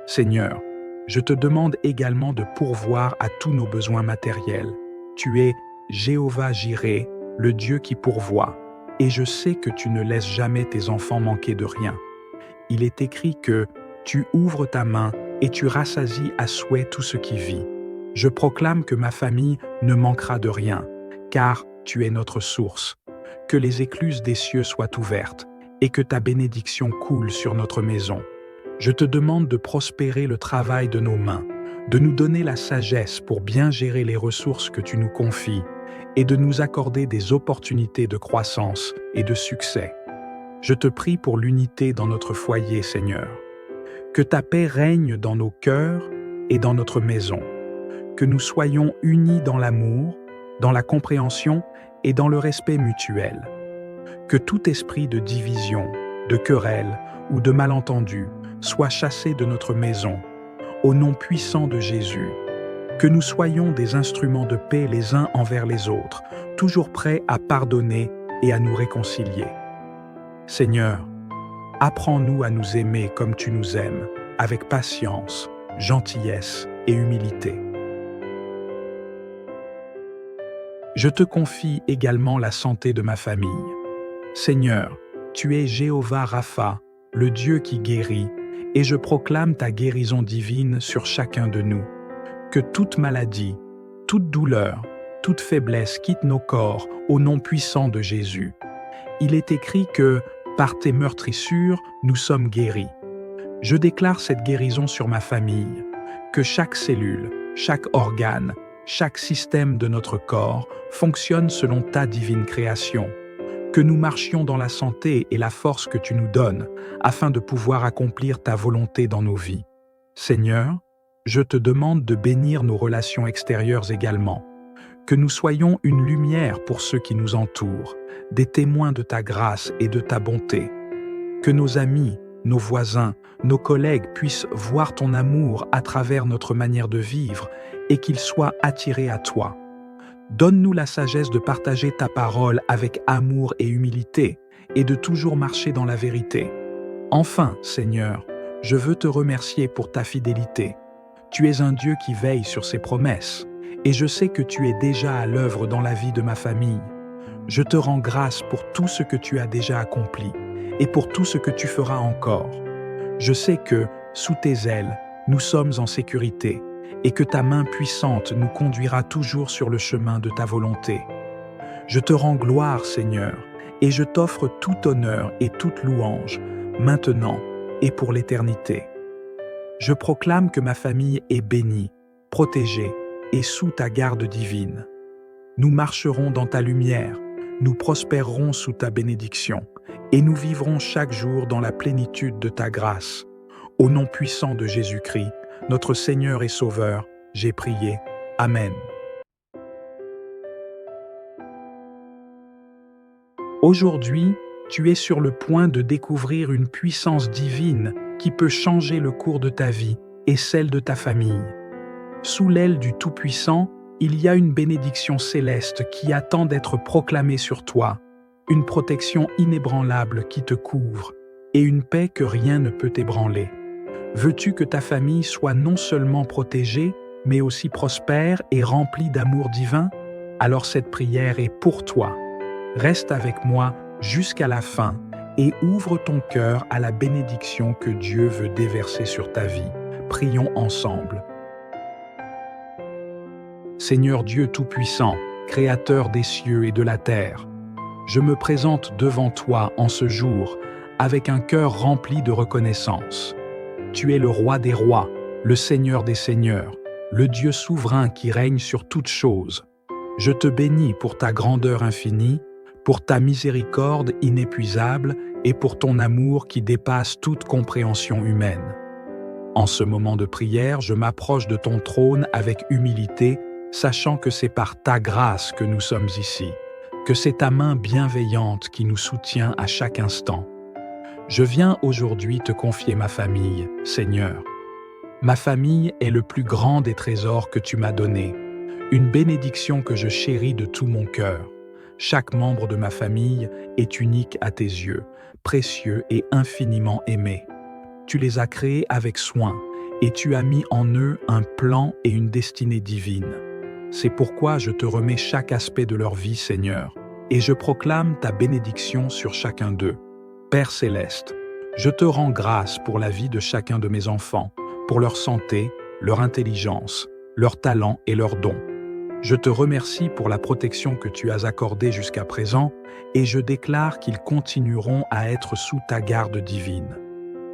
Seigneur, je te demande également de pourvoir à tous nos besoins matériels. Tu es Jéhovah Jireh, le Dieu qui pourvoit, et je sais que tu ne laisses jamais tes enfants manquer de rien. Il est écrit que tu ouvres ta main et tu rassasies à souhait tout ce qui vit. Je proclame que ma famille ne manquera de rien, car tu es notre source. Que les écluses des cieux soient ouvertes et que ta bénédiction coule sur notre maison. Je te demande de prospérer le travail de nos mains, de nous donner la sagesse pour bien gérer les ressources que tu nous confies et de nous accorder des opportunités de croissance et de succès. Je te prie pour l'unité dans notre foyer, Seigneur. Que ta paix règne dans nos cœurs et dans notre maison. Que nous soyons unis dans l'amour, dans la compréhension et dans le respect mutuel. Que tout esprit de division, de querelle ou de malentendu soit chassé de notre maison, au nom puissant de Jésus. Que nous soyons des instruments de paix les uns envers les autres, toujours prêts à pardonner et à nous réconcilier. Seigneur, apprends-nous à nous aimer comme tu nous aimes, avec patience, gentillesse et humilité. Je te confie également la santé de ma famille. Seigneur, tu es Jéhovah Rapha, le Dieu qui guérit, et je proclame ta guérison divine sur chacun de nous. Que toute maladie, toute douleur, toute faiblesse quitte nos corps au nom puissant de Jésus. Il est écrit que, par tes meurtrissures, nous sommes guéris. Je déclare cette guérison sur ma famille, que chaque cellule, chaque organe, chaque système de notre corps fonctionne selon ta divine création. que nous marchions dans la santé et la force que tu nous donnes, afin de pouvoir accomplir ta volonté dans nos vies. Seigneur, je te demande de bénir nos relations extérieures également, que nous soyons une lumière pour ceux qui nous entourent, des témoins de ta grâce et de ta bonté. Que nos amis, nos voisins, nos collègues puissent voir ton amour à travers notre manière de vivre et qu'ils soient attirés à toi. Donne-nous la sagesse de partager ta parole avec amour et humilité et de toujours marcher dans la vérité. Enfin, Seigneur, je veux te remercier pour ta fidélité. Tu es un Dieu qui veille sur ses promesses et je sais que tu es déjà à l'œuvre dans la vie de ma famille. Je te rends grâce pour tout ce que tu as déjà accompli et pour tout ce que tu feras encore. Je sais que, sous tes ailes, nous sommes en sécurité et que ta main puissante nous conduira toujours sur le chemin de ta volonté. Je te rends gloire, Seigneur, et je t'offre tout honneur et toute louange, maintenant et pour l'éternité. Je proclame que ma famille est bénie, protégée et sous ta garde divine. Nous marcherons dans ta lumière, nous prospérerons sous ta bénédiction, et nous vivrons chaque jour dans la plénitude de ta grâce. Au nom puissant de Jésus-Christ, notre Seigneur et Sauveur, j'ai prié. Amen. Aujourd'hui, tu es sur le point de découvrir une puissance divine qui peut changer le cours de ta vie et celle de ta famille. Sous l'aile du Tout-Puissant, il y a une bénédiction céleste qui attend d'être proclamée sur toi, une protection inébranlable qui te couvre et une paix que rien ne peut ébranler. Veux-tu que ta famille soit non seulement protégée, mais aussi prospère et remplie d'amour divin? Alors cette prière est pour toi. Reste avec moi jusqu'à la fin et ouvre ton cœur à la bénédiction que Dieu veut déverser sur ta vie. Prions ensemble. Seigneur Dieu Tout-Puissant, Créateur des cieux et de la terre, je me présente devant toi en ce jour avec un cœur rempli de reconnaissance. Tu es le Roi des rois, le Seigneur des seigneurs, le Dieu souverain qui règne sur toutes choses. Je te bénis pour ta grandeur infinie, pour ta miséricorde inépuisable et pour ton amour qui dépasse toute compréhension humaine. En ce moment de prière, je m'approche de ton trône avec humilité, sachant que c'est par ta grâce que nous sommes ici, que c'est ta main bienveillante qui nous soutient à chaque instant. Je viens aujourd'hui te confier ma famille, Seigneur. Ma famille est le plus grand des trésors que tu m'as donnés, une bénédiction que je chéris de tout mon cœur. Chaque membre de ma famille est unique à tes yeux, précieux et infiniment aimé. Tu les as créés avec soin et tu as mis en eux un plan et une destinée divine. C'est pourquoi je te remets chaque aspect de leur vie, Seigneur, et je proclame ta bénédiction sur chacun d'eux. Père céleste, je te rends grâce pour la vie de chacun de mes enfants, pour leur santé, leur intelligence, leurs talents et leurs dons. Je te remercie pour la protection que tu as accordée jusqu'à présent et je déclare qu'ils continueront à être sous ta garde divine.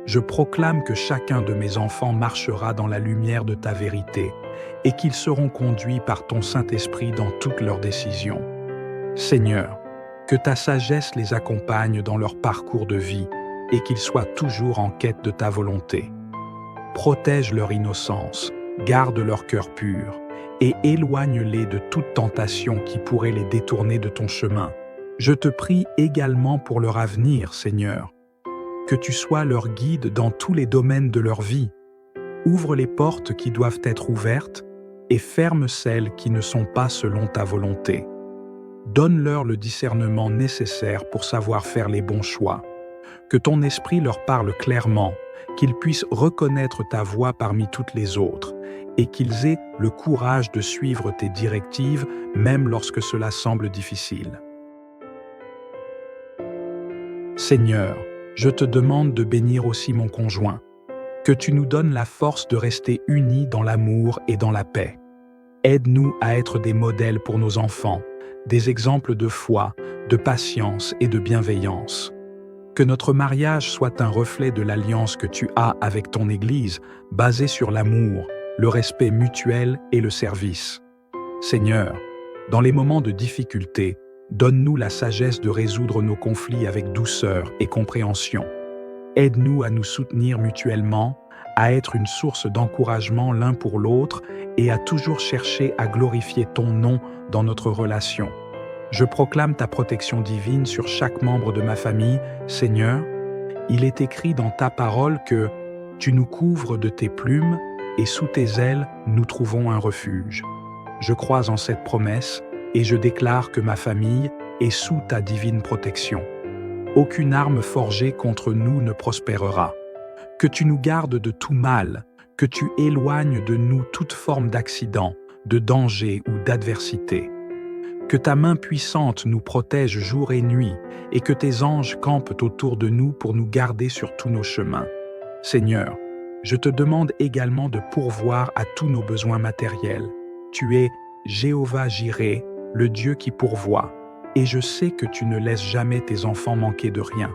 Je proclame que chacun de mes enfants marchera dans la lumière de ta vérité et qu'ils seront conduits par ton Saint-Esprit dans toutes leurs décisions. Seigneur, que ta sagesse les accompagne dans leur parcours de vie et qu'ils soient toujours en quête de ta volonté. Protège leur innocence, garde leur cœur pur et éloigne-les de toute tentation qui pourrait les détourner de ton chemin. Je te prie également pour leur avenir, Seigneur. Que tu sois leur guide dans tous les domaines de leur vie. Ouvre les portes qui doivent être ouvertes et ferme celles qui ne sont pas selon ta volonté. Donne-leur le discernement nécessaire pour savoir faire les bons choix. Que ton esprit leur parle clairement, qu'ils puissent reconnaître ta voix parmi toutes les autres et qu'ils aient le courage de suivre tes directives même lorsque cela semble difficile. Seigneur, je te demande de bénir aussi mon conjoint, que tu nous donnes la force de rester unis dans l'amour et dans la paix. Aide-nous à être des modèles pour nos enfants, des exemples de foi, de patience et de bienveillance. Que notre mariage soit un reflet de l'alliance que tu as avec ton Église, basée sur l'amour, le respect mutuel et le service. Seigneur, dans les moments de difficulté, Donne-nous la sagesse de résoudre nos conflits avec douceur et compréhension. Aide-nous à nous soutenir mutuellement, à être une source d'encouragement l'un pour l'autre et à toujours chercher à glorifier ton nom dans notre relation. Je proclame ta protection divine sur chaque membre de ma famille, Seigneur. Il est écrit dans ta parole que tu nous couvres de tes plumes et sous tes ailes nous trouvons un refuge. Je crois en cette promesse et je déclare que ma famille est sous ta divine protection. Aucune arme forgée contre nous ne prospérera. Que tu nous gardes de tout mal, que tu éloignes de nous toute forme d'accident, de danger ou d'adversité. Que ta main puissante nous protège jour et nuit et que tes anges campent autour de nous pour nous garder sur tous nos chemins. Seigneur, je te demande également de pourvoir à tous nos besoins matériels. Tu es Jéhovah Jireh, le Dieu qui pourvoit, et je sais que tu ne laisses jamais tes enfants manquer de rien.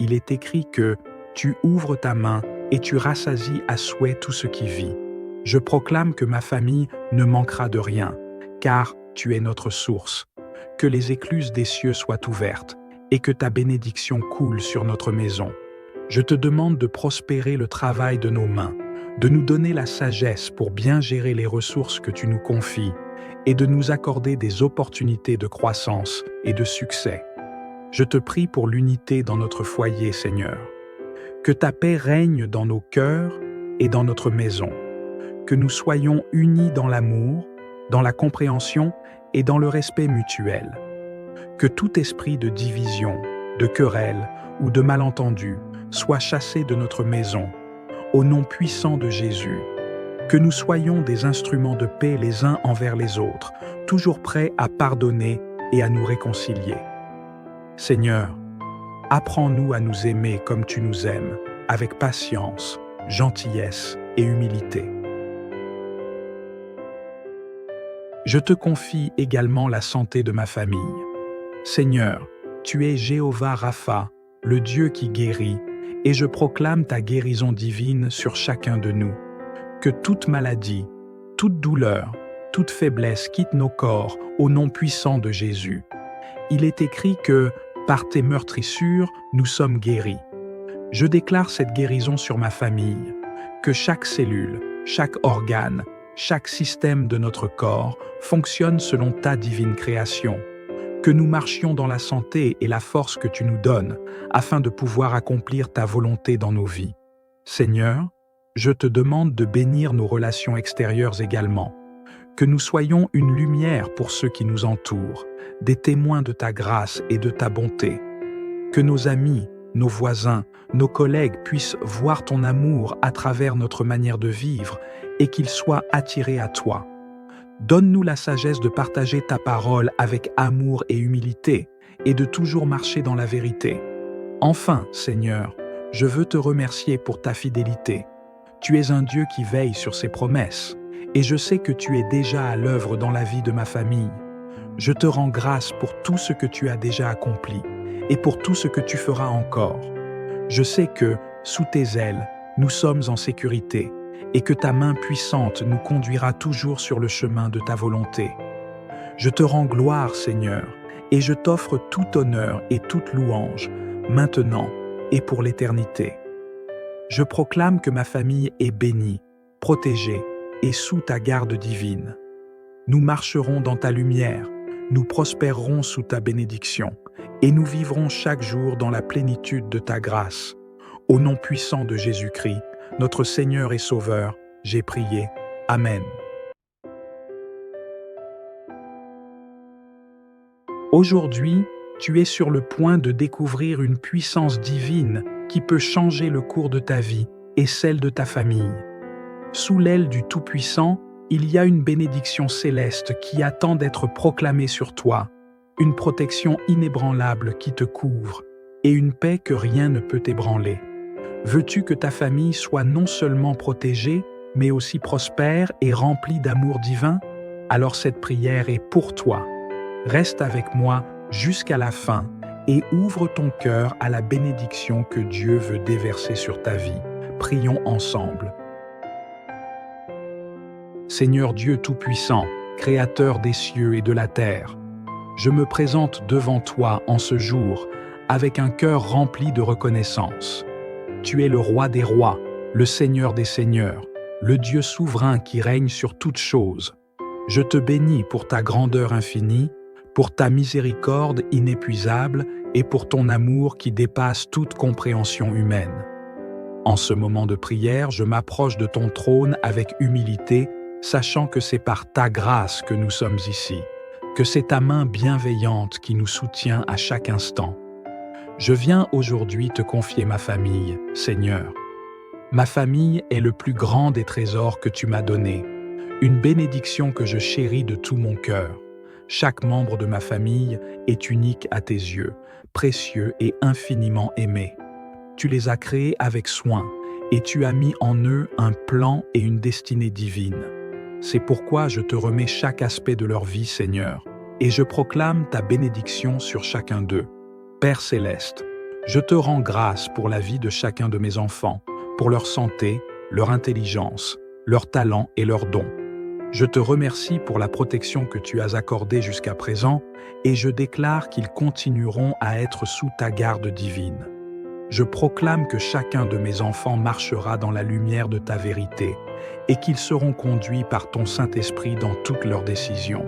Il est écrit que tu ouvres ta main et tu rassasies à souhait tout ce qui vit. Je proclame que ma famille ne manquera de rien, car tu es notre source. Que les écluses des cieux soient ouvertes et que ta bénédiction coule sur notre maison. Je te demande de prospérer le travail de nos mains, de nous donner la sagesse pour bien gérer les ressources que tu nous confies et de nous accorder des opportunités de croissance et de succès. Je te prie pour l'unité dans notre foyer, Seigneur. Que ta paix règne dans nos cœurs et dans notre maison. Que nous soyons unis dans l'amour, dans la compréhension et dans le respect mutuel. Que tout esprit de division, de querelle ou de malentendu soit chassé de notre maison, au nom puissant de Jésus. Que nous soyons des instruments de paix les uns envers les autres, toujours prêts à pardonner et à nous réconcilier. Seigneur, apprends-nous à nous aimer comme tu nous aimes, avec patience, gentillesse et humilité. Je te confie également la santé de ma famille. Seigneur, tu es Jéhovah Rapha, le Dieu qui guérit, et je proclame ta guérison divine sur chacun de nous. Que toute maladie, toute douleur, toute faiblesse quitte nos corps au nom puissant de Jésus. Il est écrit que, par tes meurtrissures, nous sommes guéris. Je déclare cette guérison sur ma famille, que chaque cellule, chaque organe, chaque système de notre corps fonctionne selon ta divine création. Que nous marchions dans la santé et la force que tu nous donnes, afin de pouvoir accomplir ta volonté dans nos vies. Seigneur, je te demande de bénir nos relations extérieures également. Que nous soyons une lumière pour ceux qui nous entourent, des témoins de ta grâce et de ta bonté. Que nos amis, nos voisins, nos collègues puissent voir ton amour à travers notre manière de vivre et qu'ils soient attirés à toi. Donne-nous la sagesse de partager ta parole avec amour et humilité et de toujours marcher dans la vérité. Enfin, Seigneur, je veux te remercier pour ta fidélité. Tu es un Dieu qui veille sur ses promesses et je sais que tu es déjà à l'œuvre dans la vie de ma famille. Je te rends grâce pour tout ce que tu as déjà accompli et pour tout ce que tu feras encore. Je sais que, sous tes ailes, nous sommes en sécurité et que ta main puissante nous conduira toujours sur le chemin de ta volonté. Je te rends gloire, Seigneur, et je t'offre tout honneur et toute louange, maintenant et pour l'éternité. Je proclame que ma famille est bénie, protégée et sous ta garde divine. Nous marcherons dans ta lumière, nous prospérerons sous ta bénédiction, et nous vivrons chaque jour dans la plénitude de ta grâce. Au nom puissant de Jésus-Christ, notre Seigneur et Sauveur, j'ai prié. Amen. Aujourd'hui, tu es sur le point de découvrir une puissance divine qui peut changer le cours de ta vie et celle de ta famille. Sous l'aile du Tout-Puissant, il y a une bénédiction céleste qui attend d'être proclamée sur toi, une protection inébranlable qui te couvre et une paix que rien ne peut ébranler. Veux-tu que ta famille soit non seulement protégée, mais aussi prospère et remplie d'amour divin? Alors cette prière est pour toi. Reste avec moi jusqu'à la fin et ouvre ton cœur à la bénédiction que Dieu veut déverser sur ta vie. Prions ensemble. Seigneur Dieu Tout-Puissant, Créateur des cieux et de la terre, Je me présente devant toi en ce jour avec un cœur rempli de reconnaissance. Tu es le roi des rois, le Seigneur des seigneurs, le Dieu souverain qui règne sur toutes choses. Je te bénis pour ta grandeur infinie, pour ta miséricorde inépuisable et pour ton amour qui dépasse toute compréhension humaine. En ce moment de prière, je m'approche de ton trône avec humilité, sachant que c'est par ta grâce que nous sommes ici, que c'est ta main bienveillante qui nous soutient à chaque instant. Je viens aujourd'hui te confier ma famille, Seigneur. Ma famille est le plus grand des trésors que tu m'as donnés, une bénédiction que je chéris de tout mon cœur. Chaque membre de ma famille est unique à tes yeux, précieux et infiniment aimé. Tu les as créés avec soin et tu as mis en eux un plan et une destinée divine. C'est pourquoi je te remets chaque aspect de leur vie, Seigneur, et je proclame ta bénédiction sur chacun d'eux. Père céleste, je te rends grâce pour la vie de chacun de mes enfants, pour leur santé, leur intelligence, leurs talents et leurs dons. Je te remercie pour la protection que tu as accordée jusqu'à présent et je déclare qu'ils continueront à être sous ta garde divine. Je proclame que chacun de mes enfants marchera dans la lumière de ta vérité et qu'ils seront conduits par ton Saint-Esprit dans toutes leurs décisions.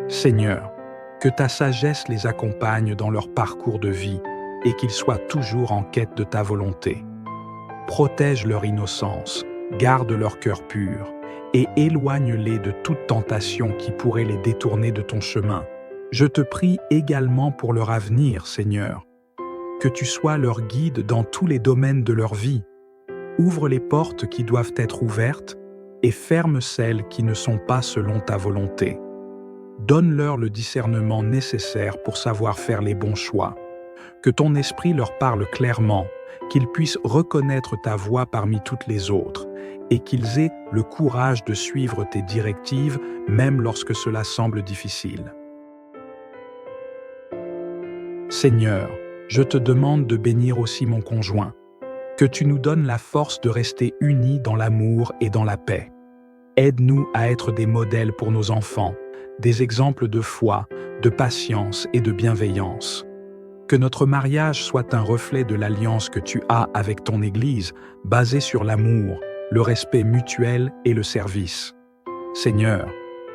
Seigneur, que ta sagesse les accompagne dans leur parcours de vie et qu'ils soient toujours en quête de ta volonté. Protège leur innocence, garde leur cœur pur et éloigne-les de toute tentation qui pourrait les détourner de ton chemin. Je te prie également pour leur avenir, Seigneur. Que tu sois leur guide dans tous les domaines de leur vie. Ouvre les portes qui doivent être ouvertes et ferme celles qui ne sont pas selon ta volonté. Donne-leur le discernement nécessaire pour savoir faire les bons choix. Que ton esprit leur parle clairement, qu'ils puissent reconnaître ta voix parmi toutes les autres et qu'ils aient le courage de suivre tes directives même lorsque cela semble difficile. Seigneur, je te demande de bénir aussi mon conjoint, que tu nous donnes la force de rester unis dans l'amour et dans la paix. Aide-nous à être des modèles pour nos enfants, des exemples de foi, de patience et de bienveillance. Que notre mariage soit un reflet de l'alliance que tu as avec ton Église, basée sur l'amour, le respect mutuel et le service. Seigneur,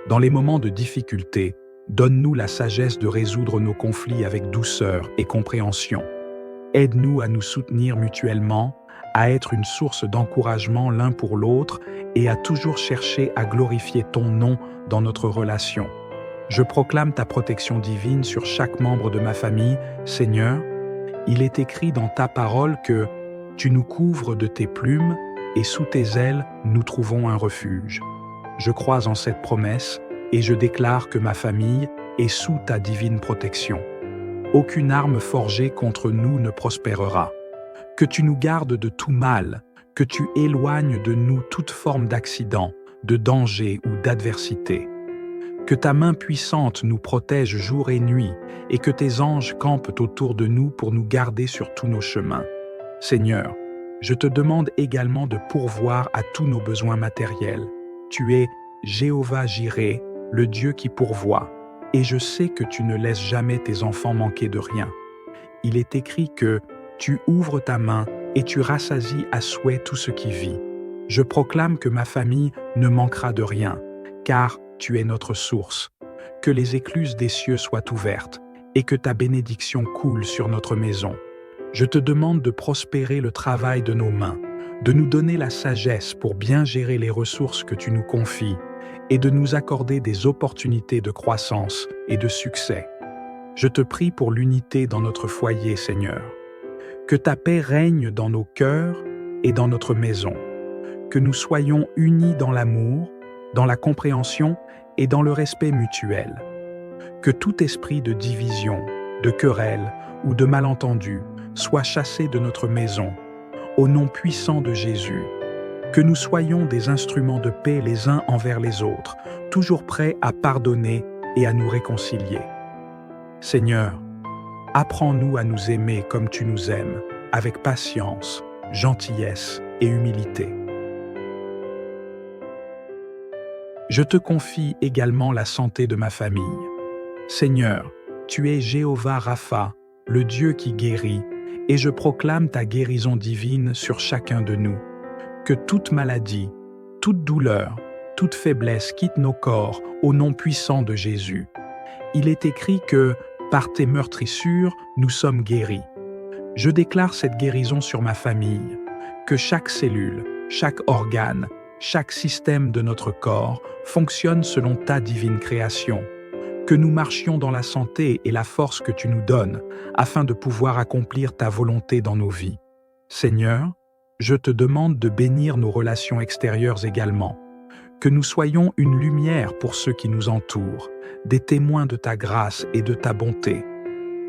dans les moments de difficulté, donne-nous la sagesse de résoudre nos conflits avec douceur et compréhension. Aide-nous à nous soutenir mutuellement, à être une source d'encouragement l'un pour l'autre et à toujours chercher à glorifier ton nom dans notre relation. Je proclame ta protection divine sur chaque membre de ma famille, Seigneur. Il est écrit dans ta parole que tu nous couvres de tes plumes et sous tes ailes nous trouvons un refuge. Je crois en cette promesse et je déclare que ma famille est sous ta divine protection. Aucune arme forgée contre nous ne prospérera. Que tu nous gardes de tout mal, que tu éloignes de nous toute forme d'accident, de danger ou d'adversité. Que ta main puissante nous protège jour et nuit et que tes anges campent autour de nous pour nous garder sur tous nos chemins. Seigneur, je te demande également de pourvoir à tous nos besoins matériels. Tu es Jéhovah Jireh, le Dieu qui pourvoit, et je sais que tu ne laisses jamais tes enfants manquer de rien. Il est écrit que tu ouvres ta main et tu rassasies à souhait tout ce qui vit. Je proclame que ma famille ne manquera de rien, car tu es notre source. Que les écluses des cieux soient ouvertes et que ta bénédiction coule sur notre maison. Je te demande de prospérer le travail de nos mains, de nous donner la sagesse pour bien gérer les ressources que tu nous confies et de nous accorder des opportunités de croissance et de succès. Je te prie pour l'unité dans notre foyer, Seigneur. Que ta paix règne dans nos cœurs et dans notre maison. Que nous soyons unis dans l'amour, dans la compréhension et dans le respect mutuel. Que tout esprit de division, de querelle ou de malentendu soit chassé de notre maison, au nom puissant de Jésus. Que nous soyons des instruments de paix les uns envers les autres, toujours prêts à pardonner et à nous réconcilier. Seigneur, apprends-nous à nous aimer comme tu nous aimes, avec patience, gentillesse et humilité. Je te confie également la santé de ma famille. Seigneur, Tu es Jéhovah Rapha, le Dieu qui guérit, et je proclame ta guérison divine sur chacun de nous. Que toute maladie, toute douleur, toute faiblesse quitte nos corps au nom puissant de Jésus. Il est écrit que, par tes meurtrissures, nous sommes guéris. Je déclare cette guérison sur ma famille, que chaque cellule, chaque organe, chaque système de notre corps fonctionne selon ta divine création, que nous marchions dans la santé et la force que tu nous donnes, afin de pouvoir accomplir ta volonté dans nos vies. Seigneur, je te demande de bénir nos relations extérieures également, que nous soyons une lumière pour ceux qui nous entourent, des témoins de ta grâce et de ta bonté,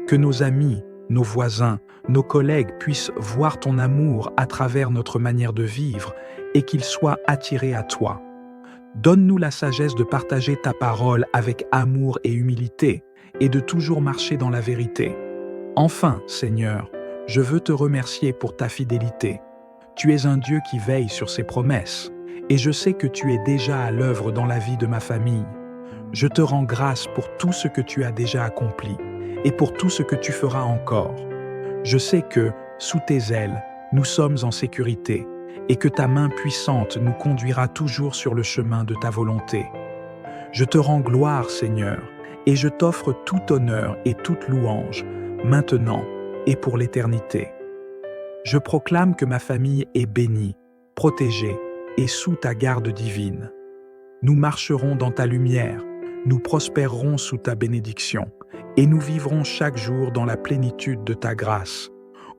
que nos amis, nos voisins, nos collègues puissent voir ton amour à travers notre manière de vivre et qu'ils soient attirés à toi. Donne-nous la sagesse de partager ta parole avec amour et humilité et de toujours marcher dans la vérité. Enfin, Seigneur, je veux te remercier pour ta fidélité. Tu es un Dieu qui veille sur ses promesses et je sais que tu es déjà à l'œuvre dans la vie de ma famille. Je te rends grâce pour tout ce que tu as déjà accompli et pour tout ce que tu feras encore. Je sais que, sous tes ailes, nous sommes en sécurité et que ta main puissante nous conduira toujours sur le chemin de ta volonté. Je te rends gloire, Seigneur, et je t'offre tout honneur et toute louange, maintenant et pour l'éternité. Je proclame que ma famille est bénie, protégée et sous ta garde divine. Nous marcherons dans ta lumière, nous prospérerons sous ta bénédiction, et nous vivrons chaque jour dans la plénitude de ta grâce.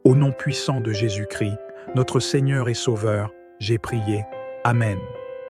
Au nom puissant de Jésus-Christ, notre Seigneur et Sauveur, j'ai prié. Amen.